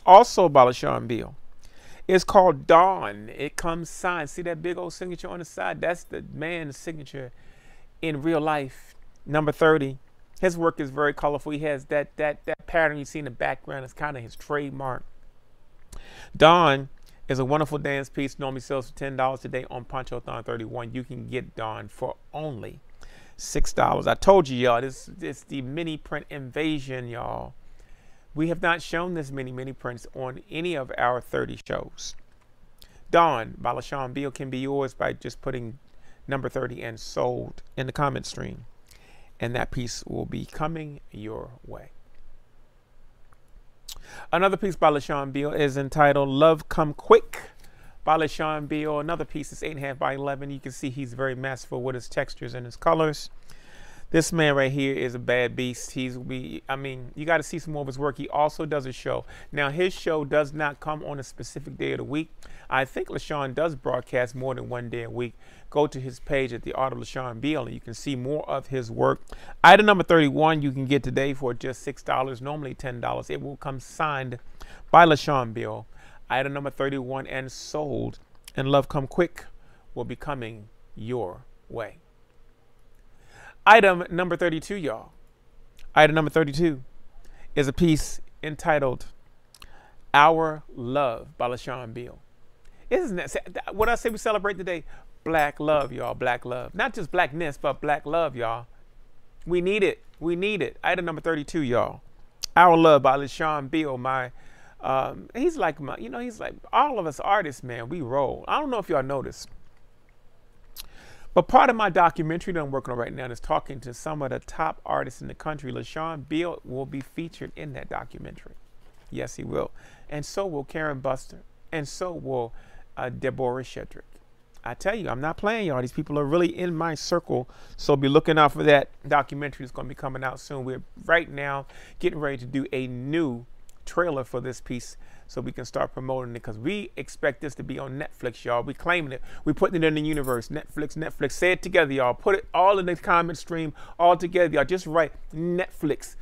also by LaShawn Beal. It's called Dawn. It comes signed. See that big old signature on the side? That's the man's signature in real life. Number 30. His work is very colorful. He has that pattern you see in the background. It's kind of his trademark. Dawn is a wonderful dance piece. Normally sells for $10 today on Ponchothon 31. You can get Dawn for only $6. I told you, y'all, this is the mini print invasion, y'all. We have not shown this many prints on any of our 30 shows. Dawn by LaShawn Beal can be yours by just putting number 30 and sold in the comment stream. And that piece will be coming your way. Another piece by LaShawn Beal is entitled Love Come Quick by LaShawn Beal. Another piece is 8.5 by 11. You can see he's very masterful with his textures and his colors. This man right here is a bad beast. I mean, you got to see some more of his work. He also does a show. Now, his show does not come on a specific day of the week. I think LaShawn does broadcast more than one day a week. Go to his page at The Art of LaShawn Beal, and you can see more of his work. Item number 31 you can get today for just $6, normally $10. It will come signed by LaShawn Beal. Item number 31 and sold, and Love Come Quick will be coming your way. Item number 32, y'all. Item number 32 is a piece entitled Our Love by LaShawn Beal. Isn't that what I say we celebrate today? Black love, y'all. Black love. Not just blackness, but black love, y'all. We need it. We need it. Item number 32, y'all. Our Love by LaShawn Beal. He's like he's like all of us artists, man. We roll. I don't know if y'all noticed. But part of my documentary that I'm working on right now is talking to some of the top artists in the country. LaShawn Beal will be featured in that documentary. Yes, he will. And so will Karen Buster. And so will Deborah Shedrick. I tell you, I'm not playing, y'all. These people are really in my circle. So be looking out for that documentary that's going to be coming out soon. We're right now getting ready to do a new trailer for this piece so we can start promoting it, because we expect this to be on Netflix, y'all. We claiming it. We putting it in the universe. Netflix. Say it together, y'all. Put it all in the comment stream, all together, y'all. Just write Netflix.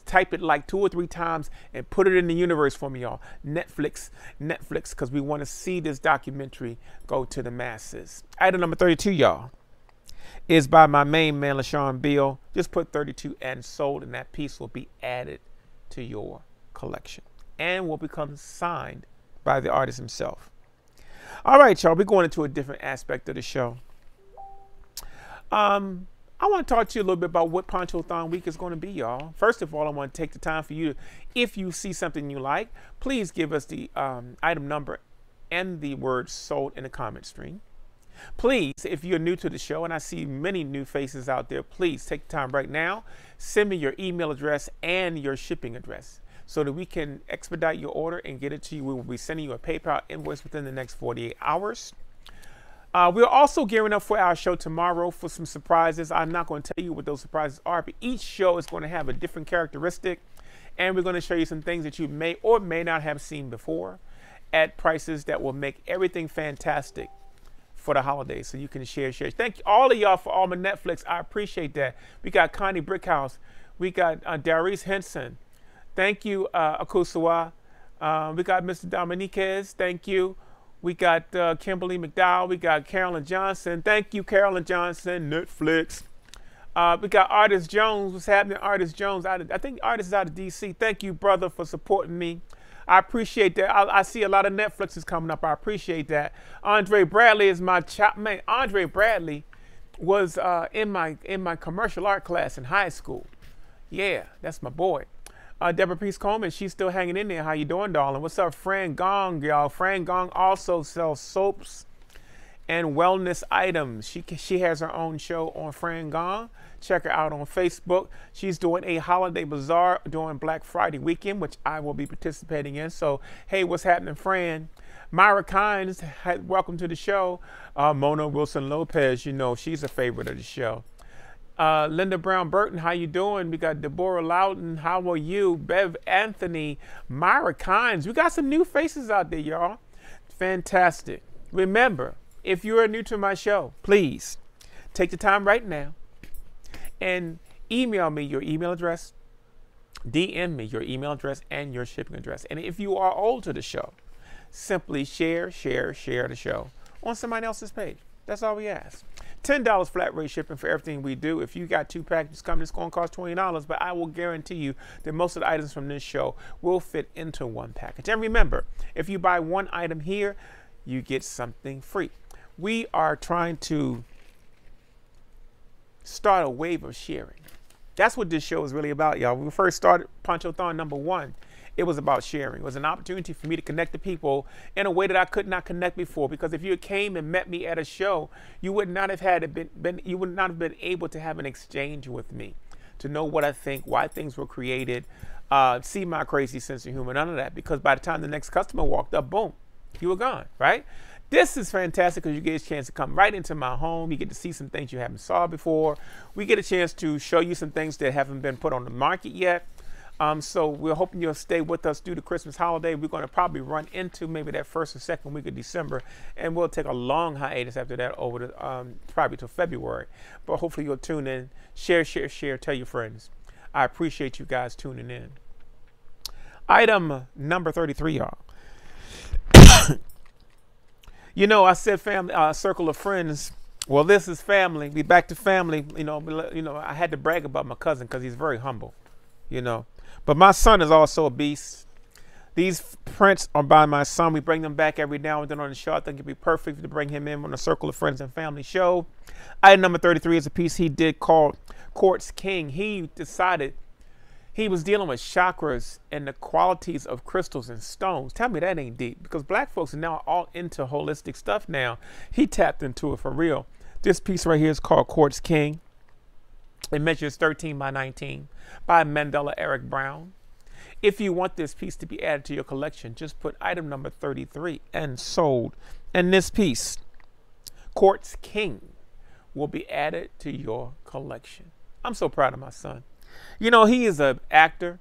Type it like 2 or 3 times and put it in the universe for me, y'all. Netflix, because we want to see this documentary go to the masses. Item number 32, y'all, is by my main man, LaShawn Beal. Just put 32 and sold, and that piece will be added to your collection and will become signed by the artist himself. All right, y'all, we're going into a different aspect of the show. I want to talk to you a little bit about what Ponchothon week is going to be, y'all. First of all, I want to take the time for you to, if you see something you like, please give us the item number and the word sold in the comment stream. Please, if you're new to the show, and I see many new faces out there, please take the time right now, send me your email address and your shipping address so that we can expedite your order and get it to you. We will be sending you a PayPal invoice within the next 48 hours. We're also gearing up for our show tomorrow for some surprises. I'm not going to tell you what those surprises are, but each show is going to have a different characteristic, and we're going to show you some things that you may or may not have seen before at prices that will make everything fantastic for the holidays, so you can share. Thank you, all of y'all, for all my Netflix. I appreciate that. We got Connie Brickhouse. We got Darice Henson. Thank you, Akusawa. We got Mr. Dominiquez. Thank you. We got Kimberly McDowell. We got Carolyn Johnson. Thank you, Carolyn Johnson. Netflix. We got Artist Jones. What's happening, Artist Jones? I think Artist is out of D.C. Thank you, brother, for supporting me. I appreciate that. I see a lot of Netflix is coming up. I appreciate that. Andre Bradley is my man. Andre Bradley was in my commercial art class in high school. Yeah, that's my boy. Deborah Peace Coleman, she's still hanging in there. How you doing, darling? What's up, Fran Gong, y'all? Fran Gong also sells soaps and wellness items. She has her own show on Fran Gong. Check her out on Facebook. She's doing a holiday bazaar during Black Friday weekend, which I will be participating in. So, hey, what's happening, Fran? Myra Kynes, welcome to the show. Mona Wilson Lopez, you know, she's a favorite of the show. Linda Brown Burton, how you doing? We got Deborah Loudon, how are you? Bev Anthony, Myra Kynes. We got some new faces out there, y'all. Fantastic. Remember, if you are new to my show, please take the time right now and email me your email address, DM me your email address and your shipping address. And if you are old to the show, simply share the show on somebody else's page. That's all we ask. $10 flat rate shipping for everything we do. If you got 2 packages coming, it's going to cost $20, but I will guarantee you that most of the items from this show will fit into 1 package. And remember, if you buy 1 item here, you get something free. We are trying to start a wave of sharing. That's what this show is really about, y'all. When we first started Ponchothon #1, it was about sharing. It was an opportunity for me to connect to people in a way that I could not connect before. Because if you came and met me at a show, you would not have been able to have an exchange with me, to know what I think, why things were created, see my crazy sense of humor, none of that. Because by the time the next customer walked up, boom, you were gone, right? This is fantastic because you get a chance to come right into my home. You get to see some things you haven't saw before. We get a chance to show you some things that haven't been put on the market yet. So we're hoping you'll stay with us through the Christmas holiday. We're going to probably run into maybe that 1st or 2nd week of December, and we'll take a long hiatus after that over to probably till February. But hopefully you'll tune in, share, tell your friends. I appreciate you guys tuning in. Item number 33, y'all. You know, I said family, circle of friends. Well, this is family. We back to family. You know, I had to brag about my cousin because he's very humble. You know. But my son is also a beast. These prints are by my son. We bring them back every now and then on the show. I think it'd be perfect to bring him in on the Circle of Friends and Family show. Item number 33 is a piece he did called Quartz King. He decided he was dealing with chakras and the qualities of crystals and stones. Tell me that ain't deep, because black folks are now all into holistic stuff now. He tapped into it for real. This piece right here is called Quartz King. It measures 13 by 19 by Mandela Eric Brown. If you want this piece to be added to your collection, just put item number 33 and sold. And this piece, Quartz King, will be added to your collection. I'm so proud of my son. You know, he is an actor,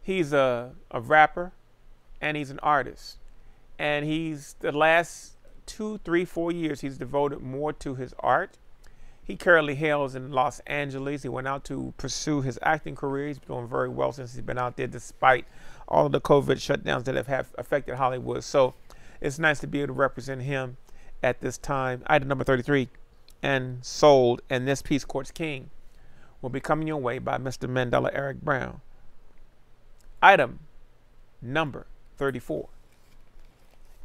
he's a rapper, and he's an artist. And he's, the last 2, 3, 4 years, he's devoted more to his art. He currently hails in Los Angeles. He went out to pursue his acting career. He's doing very well since he's been out there, despite all of the COVID shutdowns that have affected Hollywood. So it's nice to be able to represent him at this time. Item number 33 and sold. And this piece, Quartz King, will be coming your way by Mr. Mandela Eric Brown. Item number 34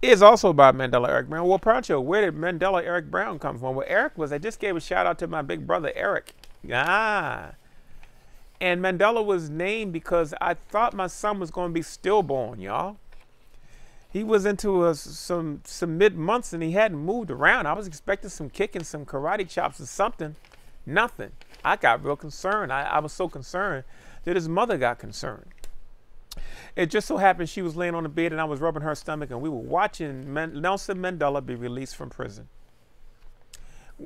is also by Mandela Eric Brown. Well, Poncho, where did Mandela Eric Brown come from? Well, Eric was, I just gave a shout out to my big brother, Eric. And Mandela was named because I thought my son was going to be stillborn, y'all. He was into some mid-months and he hadn't moved around. I was expecting some kicking, some karate chops or something. Nothing. I got real concerned. I was so concerned that his mother got concerned. It just so happened she was laying on the bed and I was rubbing her stomach and we were watching Nelson Mandela be released from prison.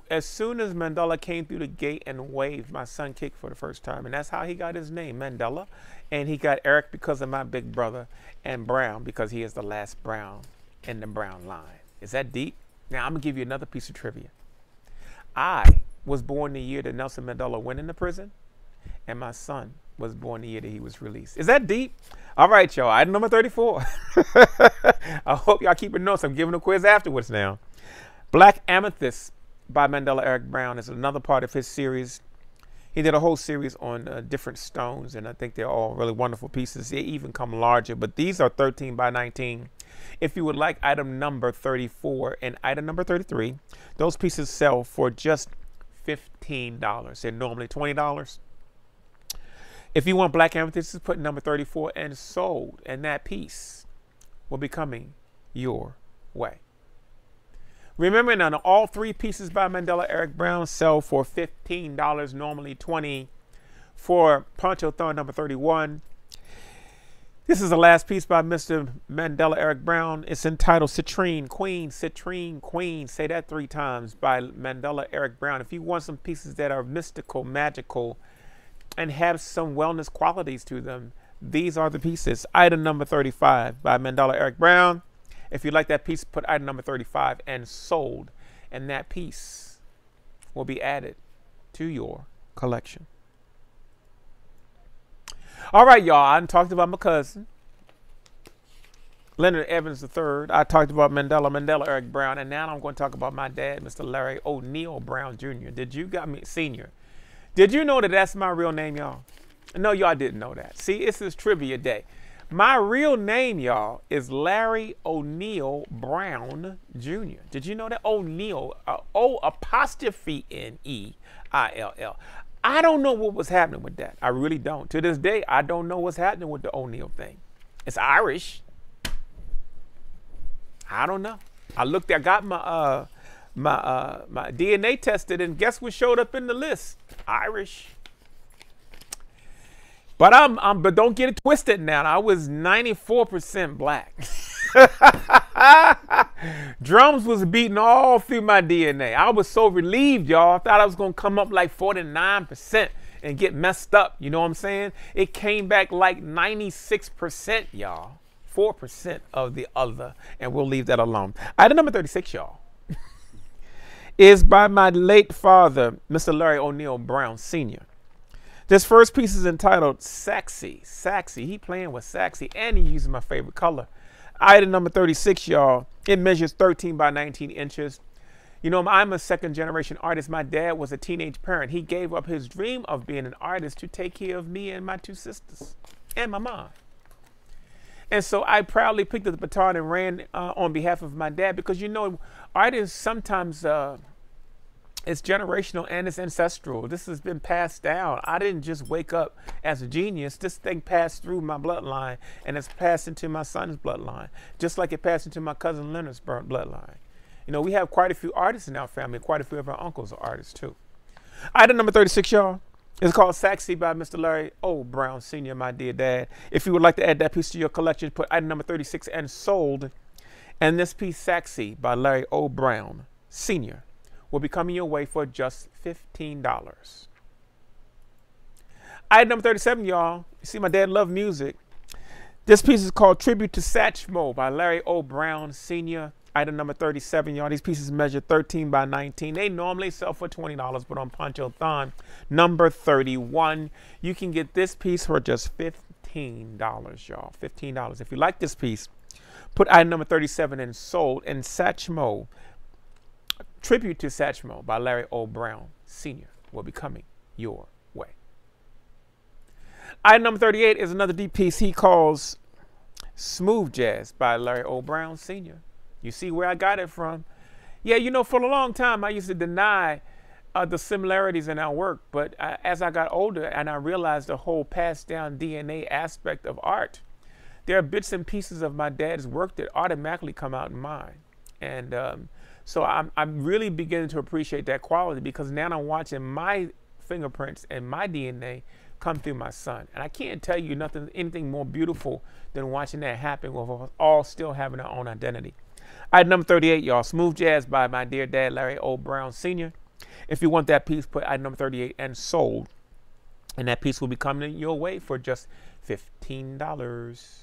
As soon as Mandela came through the gate and waved, my son kicked for the first time. And that's how he got his name, Mandela. And he got Eric because of my big brother, and Brown because he is the last Brown in the Brown line. Is that deep? Now I'm going to give you another piece of trivia. I was born the year that Nelson Mandela went into prison, and my son was born the year that he was released. Is that deep? All right, y'all. Item number 34. I hope y'all keeping notes. I'm giving a quiz afterwards now. Black Amethyst by Mandela Eric Brown is another part of his series. He did a whole series on different stones, and I think they're all really wonderful pieces. They even come larger, but these are 13 by 19. If you would like item number 34 and item number 33, those pieces sell for just $15. They're normally $20. If you want black amethyst, put number 34 and sold, and that piece will be coming your way. Remember, now all three pieces by Mandela Eric Brown sell for $15, normally $20 for Ponchothon number 31. This is the last piece by Mr. Mandela Eric Brown. It's entitled Citrine Queen, Citrine Queen. Say that 3 times by Mandela Eric Brown. If you want some pieces that are mystical, magical, and have some wellness qualities to them, these are the pieces. Item number 35 by Mandela Eric Brown. If you like that piece, put item number 35 and sold, and that piece will be added to your collection. All right, y'all, I talked about my cousin, Leonard Evans III. I talked about Mandela Eric Brown, and now I'm going to talk about my dad, Mr. Larry O'Neal Brown Jr. Senior. Did you know that that's my real name, y'all? No, y'all didn't know that. See, this is trivia day. My real name, y'all, is Larry O'Neal Brown Jr. Did you know that? O'Neal, O''N''E''I''L'. I don't know what was happening with that. I really don't. To this day, I don't know what's happening with the O'Neal thing. It's Irish. I don't know. I got my my DNA tested, and guess what showed up in the list? Irish. But but don't get it twisted now. I was 94% black. Drums was beating all through my DNA. I was so relieved, y'all. I thought I was going to come up like 49% and get messed up. You know what I'm saying? It came back like 96%, y'all. 4% of the other. And we'll leave that alone. Item number 36, y'all, is by my late father, Mr. Larry O'Neal Brown Sr. This first piece is entitled Sexy. Sexy. He playing with sexy, and he uses my favorite color. Item number 36, y'all. It measures 13 by 19 inches. You know, I'm a second-generation artist. My dad was a teenage parent. He gave up his dream of being an artist to take care of me and my 2 sisters and my mom. And so I proudly picked up the baton and ran on behalf of my dad, because, you know, artists sometimes it's generational and it's ancestral. This has been passed down. I didn't just wake up as a genius. This thing passed through my bloodline, and it's passed into my son's bloodline, just like it passed into my cousin Leonard's bloodline. You know, we have quite a few artists in our family. Quite a few of our uncles are artists too. Item number 36, y'all, is called Sexy by Mr. Larry O. Brown Sr., my dear dad. If you would like to add that piece to your collection, put item number 36 and sold. And this piece, Sexy by Larry O. Brown Sr., will be coming your way for just $15. Item number 37, y'all. You see, my dad loved music. This piece is called Tribute to Satchmo by Larry O. Brown Sr. Item number 37, y'all. These pieces measure 13 by 19. They normally sell for $20, but on Ponchothon number 31, you can get this piece for just $15, y'all. $15. If you like this piece, put item number 37 and sold. And Satchmo, Tribute to Satchmo by Larry O. Brown Sr. will be coming your way. Item number 38 is another deep piece he calls Smooth Jazz by Larry O. Brown Sr. You see where I got it from? Yeah, you know, for a long time I used to deny the similarities in our work, but as I got older and I realized the whole passed down DNA aspect of art, there are bits and pieces of my dad's work that automatically come out in mine. And so I'm really beginning to appreciate that quality, because now I'm watching my fingerprints and my DNA come through my son. And I can't tell you anything more beautiful than watching that happen with us all still having our own identity. Item number 38, y'all. Smooth Jazz by my dear dad, Larry O. Brown Sr. If you want that piece, put item number 38 and sold. And that piece will be coming your way for just $15.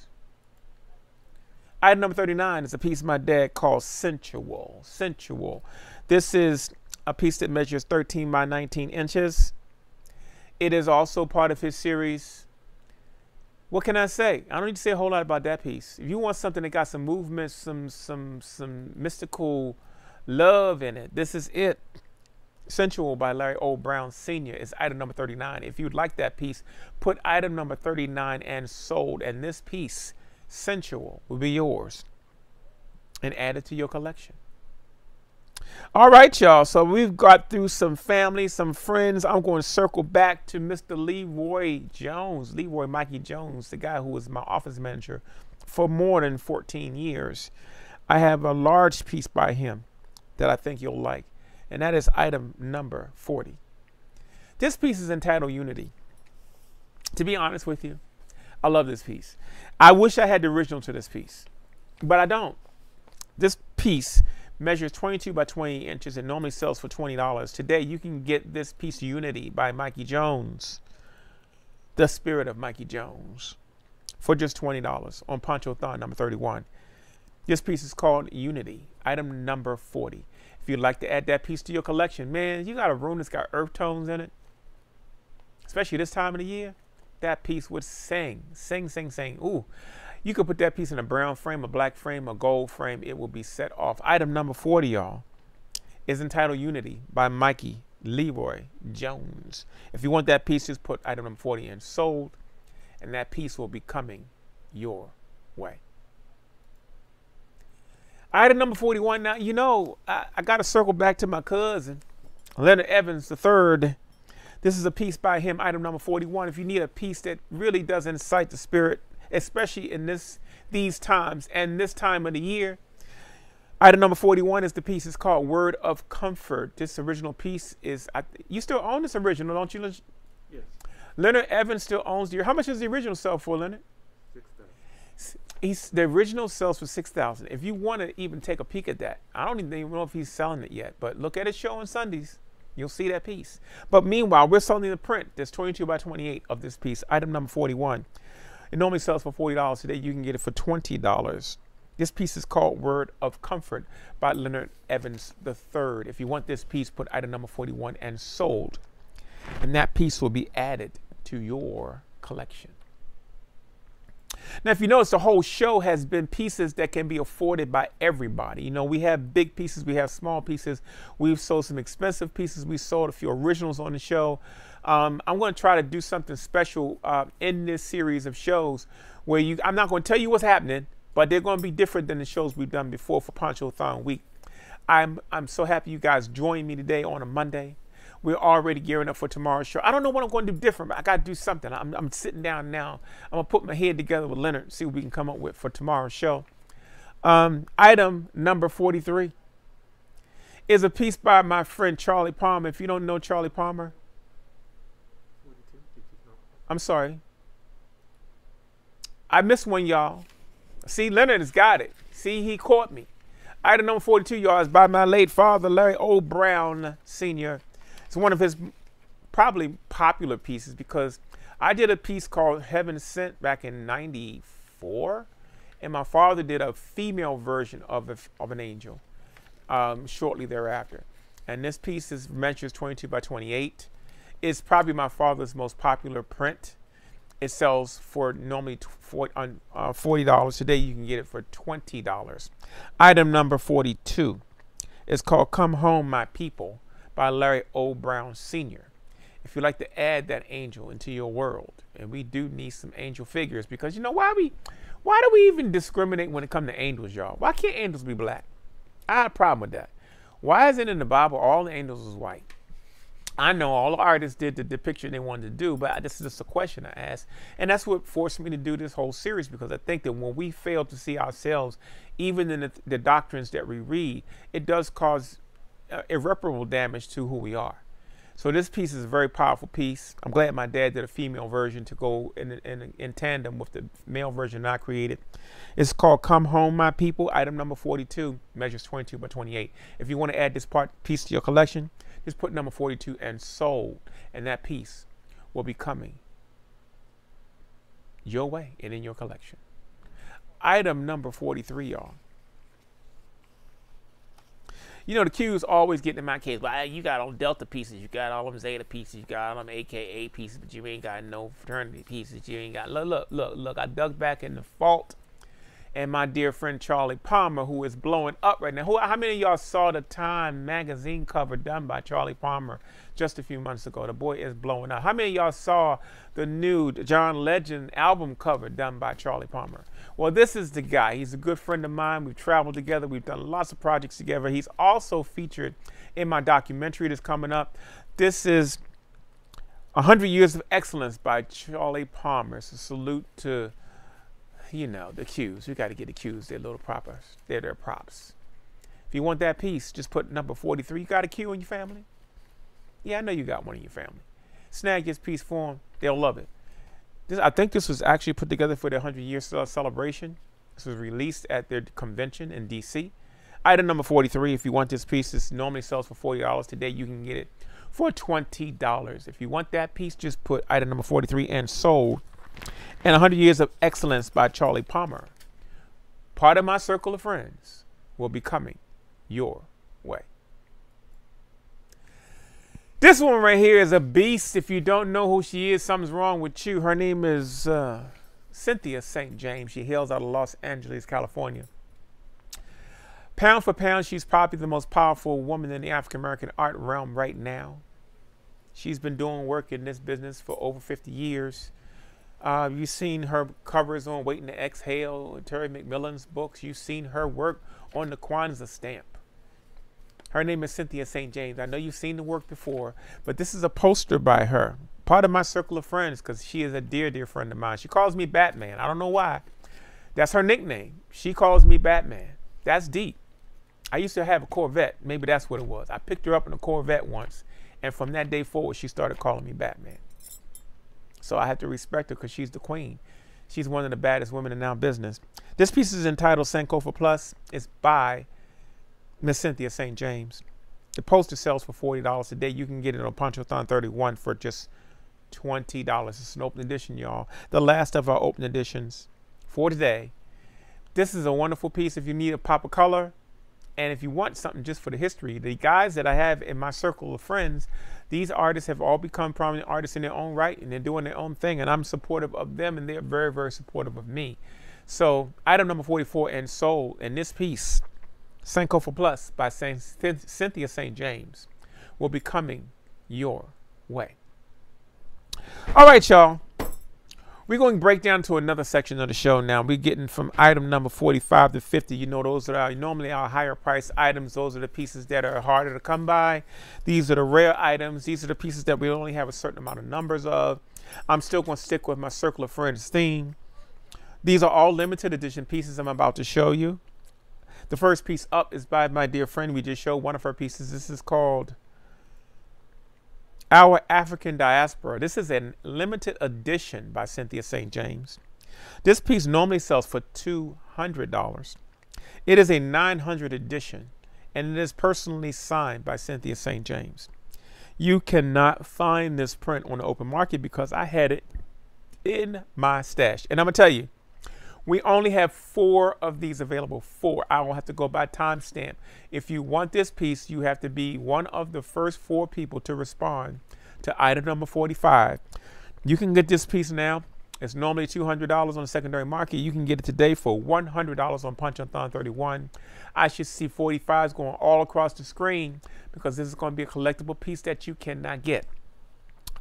Item number 39 is a piece my dad calls Sensual. Sensual. This is a piece that measures 13 by 19 inches. It is also part of his series. What can I say? I don't need to say a whole lot about that piece. If you want something that got some movement, some mystical love in it, this is it. Sensual by Larry Brown Sr. is item number 39. If you'd like that piece, put item number 39 and sold. And this piece, Sensual, will be yours and add it to your collection. All right, y'all. So we've got through some family, some friends. I'm going to circle back to Mr. Leroy Jones, Leroy Mikey Jones, the guy who was my office manager for more than 14 years. I have a large piece by him that I think you'll like, and that is item number 40. This piece is entitled Unity. To be honest with you, I love this piece. I wish I had the original to this piece, but I don't. This piece measures 22 by 20 inches and normally sells for $20. Today, you can get this piece, Unity, by Mikey Jones, the spirit of Mikey Jones, for just $20 on Ponchothon number 31. This piece is called Unity, item number 40. If you'd like to add that piece to your collection, man, you got a room that's got earth tones in it, especially this time of the year, that piece would sing, sing, sing, sing. Ooh. You could put that piece in a brown frame, a black frame, a gold frame. It will be set off. Item number 40, y'all, is entitled Unity by Mikey Leroy Jones. If you want that piece, just put item number 40 in sold, and that piece will be coming your way. Item number 41. Now, you know, I got to circle back to my cousin, Leonard Evans III. This is a piece by him, item number 41. If you need a piece that really does incite the spirit, especially in these times and this time of the year, item number 41 is the piece. It's called Word of Comfort. This original piece is, you still own this original, don't you? Yes. Leonard Evans still owns the, how much does the original sell for, Leonard? $6,000. The original sells for $6,000. If you want to even take a peek at that, I don't even know if he's selling it yet, but look at his show on Sundays. You'll see that piece. But meanwhile, we're selling the print. There's 22 by 28 of this piece, item number 41. It normally sells for $40. Today, you can get it for $20. This piece is called Word of Comfort by Leonard Evans III. If you want this piece, put item number 41 and sold. And that piece will be added to your collection. Now, if you notice, the whole show has been pieces that can be afforded by everybody. You know, we have big pieces, we have small pieces. We've sold some expensive pieces. We sold a few originals on the show. I'm going to try to do something special in this series of shows where I'm not going to tell you what's happening, but they're going to be different than the shows we've done before for Ponchothon Week. I'm so happy you guys joined me today on a Monday. We're already gearing up for tomorrow's show. I don't know what I'm going to do different, but I got to do something. I'm sitting down now. I'm going to put my head together with Leonard and see what we can come up with for tomorrow's show. Item number 43 is a piece by my friend Charlie Palmer. If you don't know Charlie Palmer, I'm sorry. I missed one, y'all. See, Leonard has got it. See, he caught me. Item number 42, y'all, is by my late father, Larry Brown Sr. It's one of his probably popular pieces because I did a piece called Heaven Sent back in '94, and my father did a female version of an angel shortly thereafter. And this piece measures 22 by 28. It's probably my father's most popular print. It sells for normally $40. Today you can get it for $20. Item number 42 is called Come Home, My People by Larry Brown Sr. If you'd like to add that angel into your world, and we do need some angel figures because, you know, why do we even discriminate when it comes to angels, y'all? Why can't angels be black? I had a problem with that. Why is it in the Bible all the angels is white? I know all the artists did the depiction they wanted to do, but this is just a question I asked. And that's what forced me to do this whole series, because I think that when we fail to see ourselves, even in the doctrines that we read, it does cause irreparable damage to who we are. So this piece is a very powerful piece. I'm glad my dad did a female version to go in tandem with the male version I created. It's called Come Home, My People. Item number 42 measures 22 by 28. If you want to add this piece to your collection, just put number 42 and sold, and that piece will be coming your way and in your collection. Item number 43, y'all. You know, the Q's always getting in my case. Well, you got all Delta pieces, you got all them Zeta pieces, you got all them AKA pieces, but you ain't got no fraternity pieces. You ain't got, look. I dug back in the vault and my dear friend Charlie Palmer, who is blowing up right now. How many of y'all saw the Time magazine cover done by Charlie Palmer just a few months ago? The boy is blowing up. How many of y'all saw the new John Legend album cover done by Charlie Palmer? Well, this is the guy. He's a good friend of mine. We've traveled together. We've done lots of projects together. He's also featured in my documentary that's coming up. This is 100 Years of Excellence by Charlie Palmer. It's a salute to, you know, the Qs. We got to get the Qs. They're little props. They're their props. If you want that piece, just put number 43. You got a Q in your family? Yeah, I know you got one in your family. Snag this piece for them. They'll love it. I think this was actually put together for their 100-year celebration. This was released at their convention in D.C. Item number 43. If you want this piece, this normally sells for $40. Today, you can get it for $20. If you want that piece, just put item number 43 and sold. And 100 Years of Excellence by Charlie Palmer. Part of my circle of friends will be coming your way. This one right here is a beast. If you don't know who she is, something's wrong with you. Her name is Cynthia St James. She hails out of Los Angeles, California. Pound for pound, she's probably the most powerful woman in the African-American art realm right now. She's been doing work in this business for over 50 years. You've seen her covers on Waiting to Exhale, Terry McMillan's books. You've seen her work on the Kwanzaa stamp. Her name is Cynthia St. James. I know you've seen the work before, but this is a poster by her. Part of my circle of friends, because she is a dear, dear friend of mine. She calls me Batman. I don't know why. That's her nickname. She calls me Batman. That's deep. I used to have a Corvette. Maybe that's what it was. I picked her up in a Corvette once, and from that day forward, she started calling me Batman. So I have to respect her because she's the queen. She's one of the baddest women in our business. This piece is entitled Sankofa Plus. It's by Miss Cynthia St. James. The poster sells for $40 today. You can get it on Ponchothon 31 for just $20. It's an open edition, y'all. The last of our open editions for today. This is a wonderful piece if you need a pop of color. And if you want something just for the history, the guys that I have in my circle of friends, these artists have all become prominent artists in their own right, and they're doing their own thing, and I'm supportive of them, and they're very, very supportive of me. So item number 44 and sold, and this piece, Sankofa Plus by Cynthia St. James, will be coming your way. All right, y'all. We're going to break down to another section of the show now. We're getting from item number 45 to 50. You know, those are normally our higher price items. Those are the pieces that are harder to come by. These are the rare items. These are the pieces that we only have a certain amount of numbers of. I'm still going to stick with my Circle of Friends theme. These are all limited edition pieces I'm about to show you. The first piece up is by my dear friend. We just showed one of her pieces. This is called Our African Diaspora. This is a limited edition by Cynthia St. James. This piece normally sells for $200. It is a 900 edition, and it is personally signed by Cynthia St. James. You cannot find this print on the open market because I had it in my stash. And I'm going to tell you, we only have 4 of these available. 4. I will have to go by timestamp. If you want this piece, you have to be one of the first 4 people to respond to item number 45. You can get this piece now. It's normally $200 on the secondary market. You can get it today for $100 on Ponchothon 31. I should see 45s going all across the screen because this is going to be a collectible piece that you cannot get.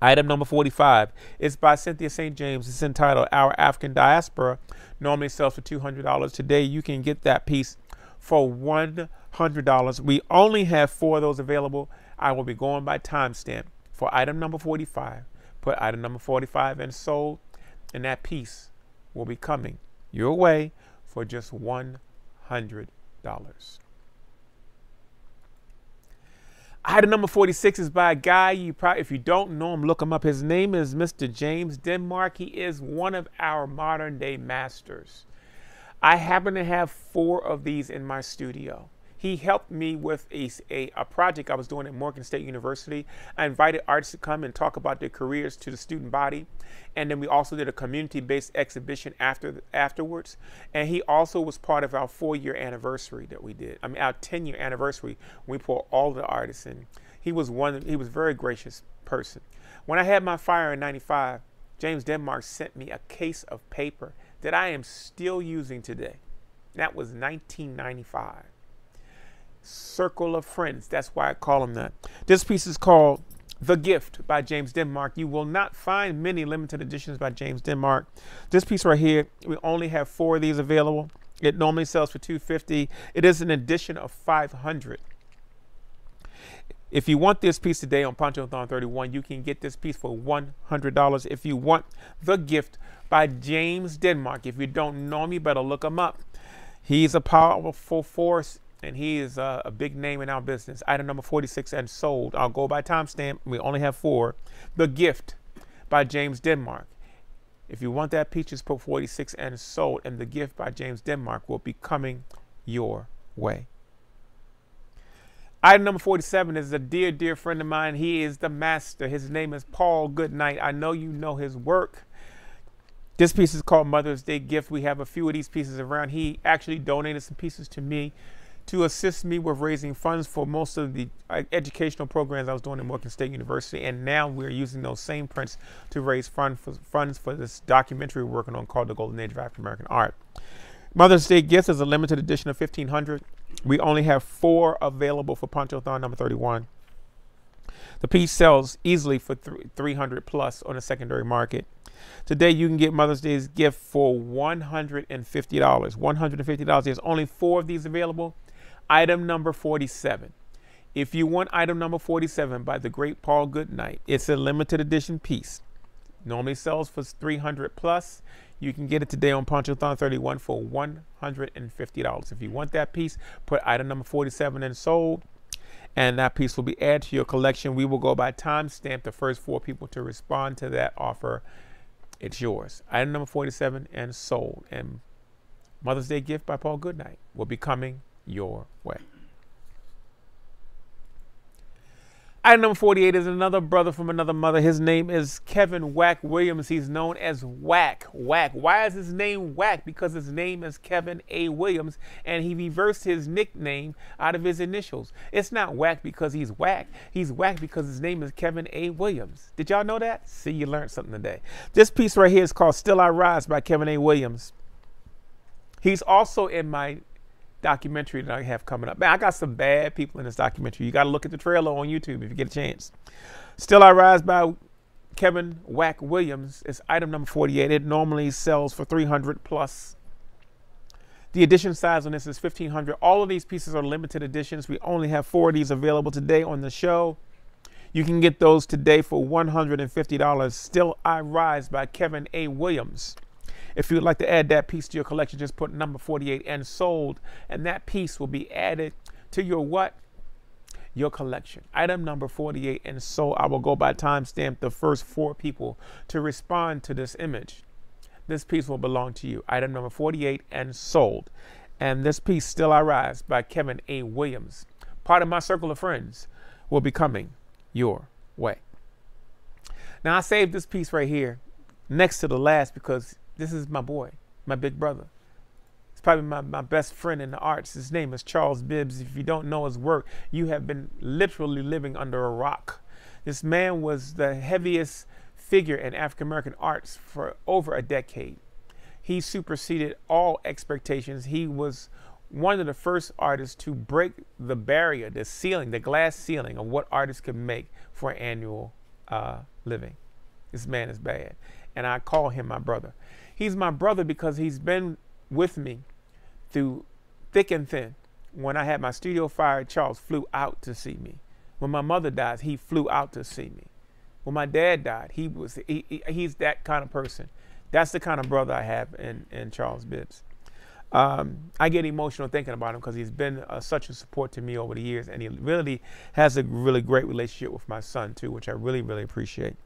Item number 45 is by Cynthia St. James. It's entitled Our African Diaspora. Normally sells for $200. Today you can get that piece for $100. We only have 4 of those available. I will be going by timestamp for item number 45. Put item number 45 and sold, and that piece will be coming your way for just $100. Item number 46 is by a guy you probably, if you don't know him, look him up. His name is Mr. James Denmark. He is one of our modern day masters. I happen to have 4 of these in my studio. He helped me with a project I was doing at Morgan State University. I invited artists to come and talk about their careers to the student body. And then we also did a community-based exhibition afterwards. And he also was part of our 4-year anniversary that we did. I mean, our 10-year anniversary, we pulled all the artists in. He was a very gracious person. When I had my fire in 95, James Denmark sent me a case of paper that I am still using today. That was $19.95. Circle of Friends. That's why I call them that. This piece is called The Gift by James Denmark. You will not find many limited editions by James Denmark. This piece right here, we only have 4 of these available. It normally sells for $250. It is an edition of 500. If you want this piece today on Ponchothon 31, you can get this piece for $100. If you want The Gift by James Denmark, if you don't know him, you better look him up. He's a powerful force, and he is a big name in our business. Item number 46 and sold. I'll go by timestamp. We only have 4. The Gift by James Denmark. If you want that piece, just put 46 and sold, and The Gift by James Denmark will be coming your way. Item number 47 is a dear, dear friend of mine. He is the master. His name is Paul Goodnight. I know you know his work. This piece is called Mother's Day Gift. We have a few of these pieces around. He actually donated some pieces to me to assist me with raising funds for most of the educational programs I was doing at Morgan State University. And now we're using those same prints to raise funds for this documentary we're working on called The Golden Age of African American Art. Mother's Day Gift is a limited edition of 1,500. We only have 4 available for Ponchothon number 31. The piece sells easily for $300 plus on the secondary market. Today you can get Mother's Day's gift for $150. $150. There's only 4 of these available. Item number 47. If you want item number 47 by the great Paul Goodnight, it's a limited edition piece. Normally sells for $300 plus. You can get it today on Ponchothon 31 for $150. If you want that piece, put item number 47 in sold, and that piece will be added to your collection. We will go by timestamp. The first 4 people to respond to that offer, it's yours. Item number 47 and sold, and Mother's Day Gift by Paul Goodnight will be coming your way. Item number 48 is another brother from another mother. His name is Kevin Wack Williams. He's known as Wack. Wack. Why is his name Wack? Because his name is Kevin A. Williams, and he reversed his nickname out of his initials. It's not Wack because he's whack. He's Wack because his name is Kevin A. Williams. Did y'all know that? See, you learned something today. This piece right here is called Still I Rise by Kevin A. Williams. He's also in my documentary that I have coming up. Man, I got some bad people in this documentary. You got to look at the trailer on YouTube if you get a chance. Still I Rise by Kevin Wack Williams is item number 48. It normally sells for $300 plus. The edition size on this is 1,500. All of these pieces are limited editions. We only have 4 of these available today on the show. You can get those today for $150. Still I Rise by Kevin A. Williams. If you would like to add that piece to your collection, just put number 48 and sold, and that piece will be added to your what? Your collection. Item number 48 and sold. I will go by timestamp. The first 4 people to respond to this image, this piece will belong to you. Item number 48 and sold. And this piece, Still I Rise by Kevin A. Williams, part of my circle of friends, will be coming your way. Now I saved this piece right here next to the last because this is my boy, my big brother. It's probably my best friend in the arts. His name is Charles Bibbs. If you don't know his work, you have been literally living under a rock. This man was the heaviest figure in African American arts for over a decade. He superseded all expectations. He was one of the first artists to break the barrier, the ceiling, the glass ceiling of what artists could make for annual living. This man is bad, and I call him my brother. He's my brother because he's been with me through thick and thin. When I had my studio fired, Charles flew out to see me. When my mother died, he flew out to see me. When my dad died, he's that kind of person. That's the kind of brother I have in Charles Bibbs. I get emotional thinking about him because he's been such a support to me over the years, and he really has a really great relationship with my son too, which I really, really appreciate.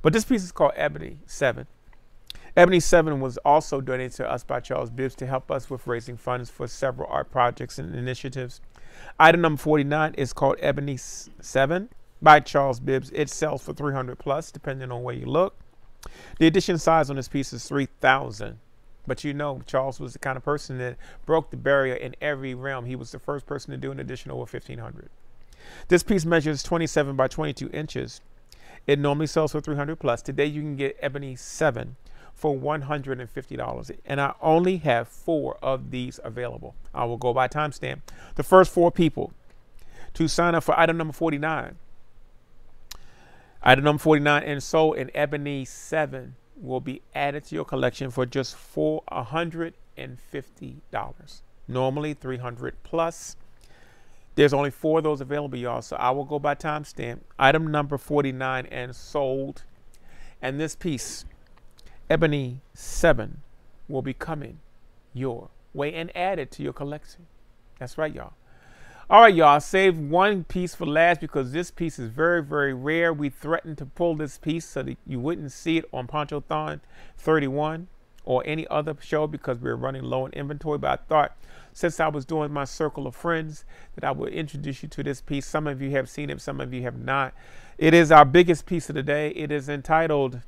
But this piece is called Ebony 7. Ebony 7 was also donated to us by Charles Bibbs to help us with raising funds for several art projects and initiatives. Item number 49 is called Ebony 7 by Charles Bibbs. It sells for $300 plus, depending on where you look. The edition size on this piece is 3,000. But you know, Charles was the kind of person that broke the barrier in every realm. He was the first person to do an edition over 1,500. This piece measures 27 by 22 inches. It normally sells for $300 plus. Today you can get Ebony 7 for $150. And I only have 4 of these available. I will go by timestamp. The first 4 people to sign up for item number 49. Item number 49 and sold in Ebony 7 will be added to your collection for just $150. Normally $300 plus. There's only 4 of those available, y'all. So I will go by timestamp. Item number 49 and sold. And this piece, Ebony 7, will be coming your way and added to your collection. That's right, y'all. All right, y'all. Save one piece for last because this piece is very, very rare. We threatened to pull this piece so that you wouldn't see it on Ponchothon 31 or any other show because we're running low in inventory. But I thought since I was doing my circle of friends that I would introduce you to this piece. Some of you have seen it, some of you have not. It is our biggest piece of the day. It is entitled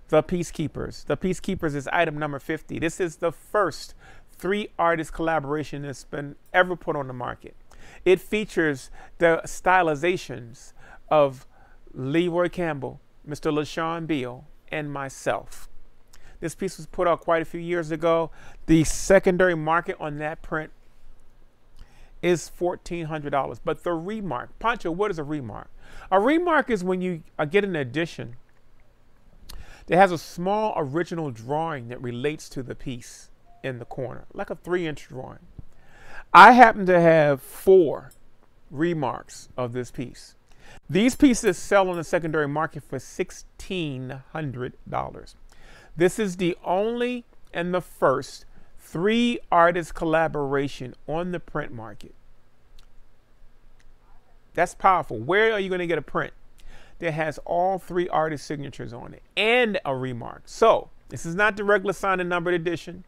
The Peacekeepers. The Peacekeepers is item number 50. This is the first 3-artist collaboration that's been ever put on the market. It features the stylizations of Leroy Campbell, Mr. LaShawn Beal, and myself. This piece was put out quite a few years ago. The secondary market on that print is $1,400. But the remark, Poncho, what is a remark? A remark is when you get an edition that has a small original drawing that relates to the piece in the corner, like a 3-inch drawing. I happen to have 4 remarks of this piece. These pieces sell on the secondary market for $1,600. This is the only and the first 3-artist collaboration on the print market. That's powerful. Where are you going to get a print that has all 3 artist signatures on it and a remark? So this is not the regular signed and numbered edition.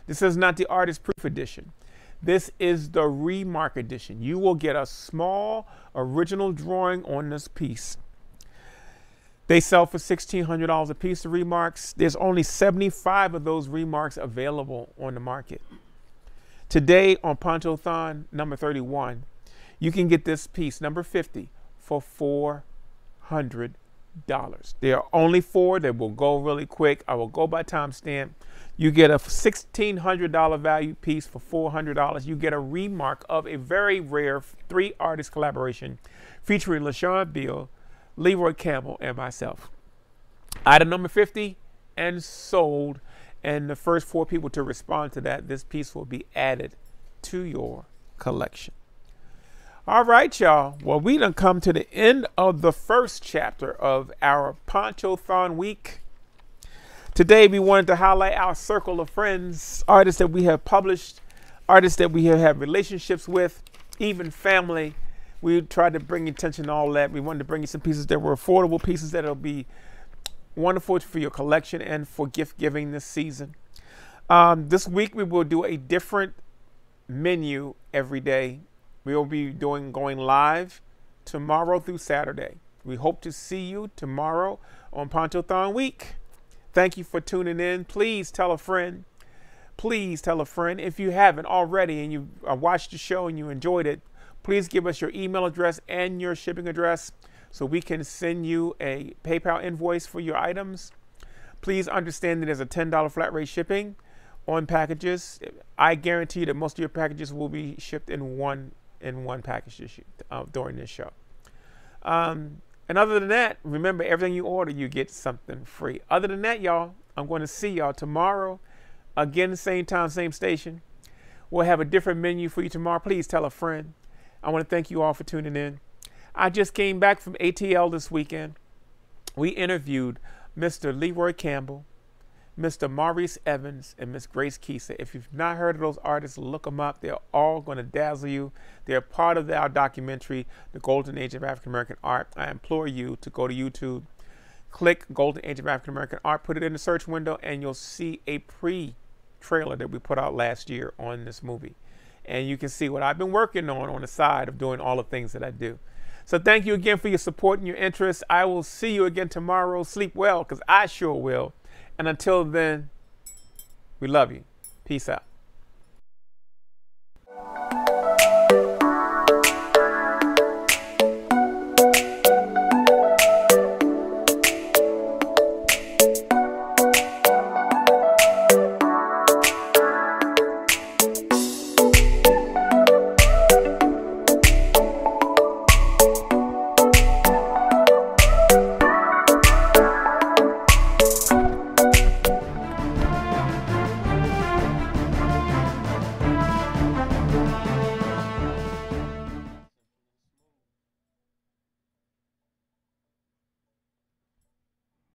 This is not the artist proof edition. This is the remark edition. You will get a small original drawing on this piece. They sell for $1,600 a piece of remarks. There's only 75 of those remarks available on the market. Today on Ponchothon number 31, you can get this piece, number 50, for $400. There are only 4 that will go really quick. I will go by timestamp. You get a $1,600 value piece for $400. You get a remark of a very rare 3-artist collaboration featuring LaShawn Beal, Leroy Campbell, and myself. Item number 50 and sold. And the first 4 people to respond to that, this piece will be added to your collection. All right, y'all. Well, we done come to the end of the first chapter of our Ponchothon week. Today, we wanted to highlight our circle of friends, artists that we have published, artists that we have had relationships with, even family. We tried to bring attention to all that. We wanted to bring you some pieces that were affordable pieces that will be wonderful for your collection and for gift giving this season. This week, we will do a different menu every day. We will be going live tomorrow through Saturday. We hope to see you tomorrow on Ponchothon week. Thank you for tuning in. Please tell a friend. Please tell a friend. If you haven't already and you watched the show and you enjoyed it, please give us your email address and your shipping address so we can send you a PayPal invoice for your items. Please understand that there's a $10 flat rate shipping on packages. I guarantee that most of your packages will be shipped in one package during this show. And other than that, remember, everything you order, you get something free. Other than that, y'all, I'm going to see y'all tomorrow. Again, same time, same station. We'll have a different menu for you tomorrow. Please tell a friend. I want to thank you all for tuning in. I just came back from ATL this weekend. We interviewed Mr. Leroy Campbell, Mr. Maurice Evans, and Miss Grace Kisa. If you've not heard of those artists, look them up. They're all going to dazzle you. They're part of our documentary, The Golden Age of African American Art. I implore you to go to YouTube, click Golden Age of African American Art, put it in the search window, and you'll see a pre-trailer that we put out last year on this movie. And you can see what I've been working on the side of doing all the things that I do. So thank you again for your support and your interest. I will see you again tomorrow. Sleep well, because I sure will. And until then, we love you. Peace out.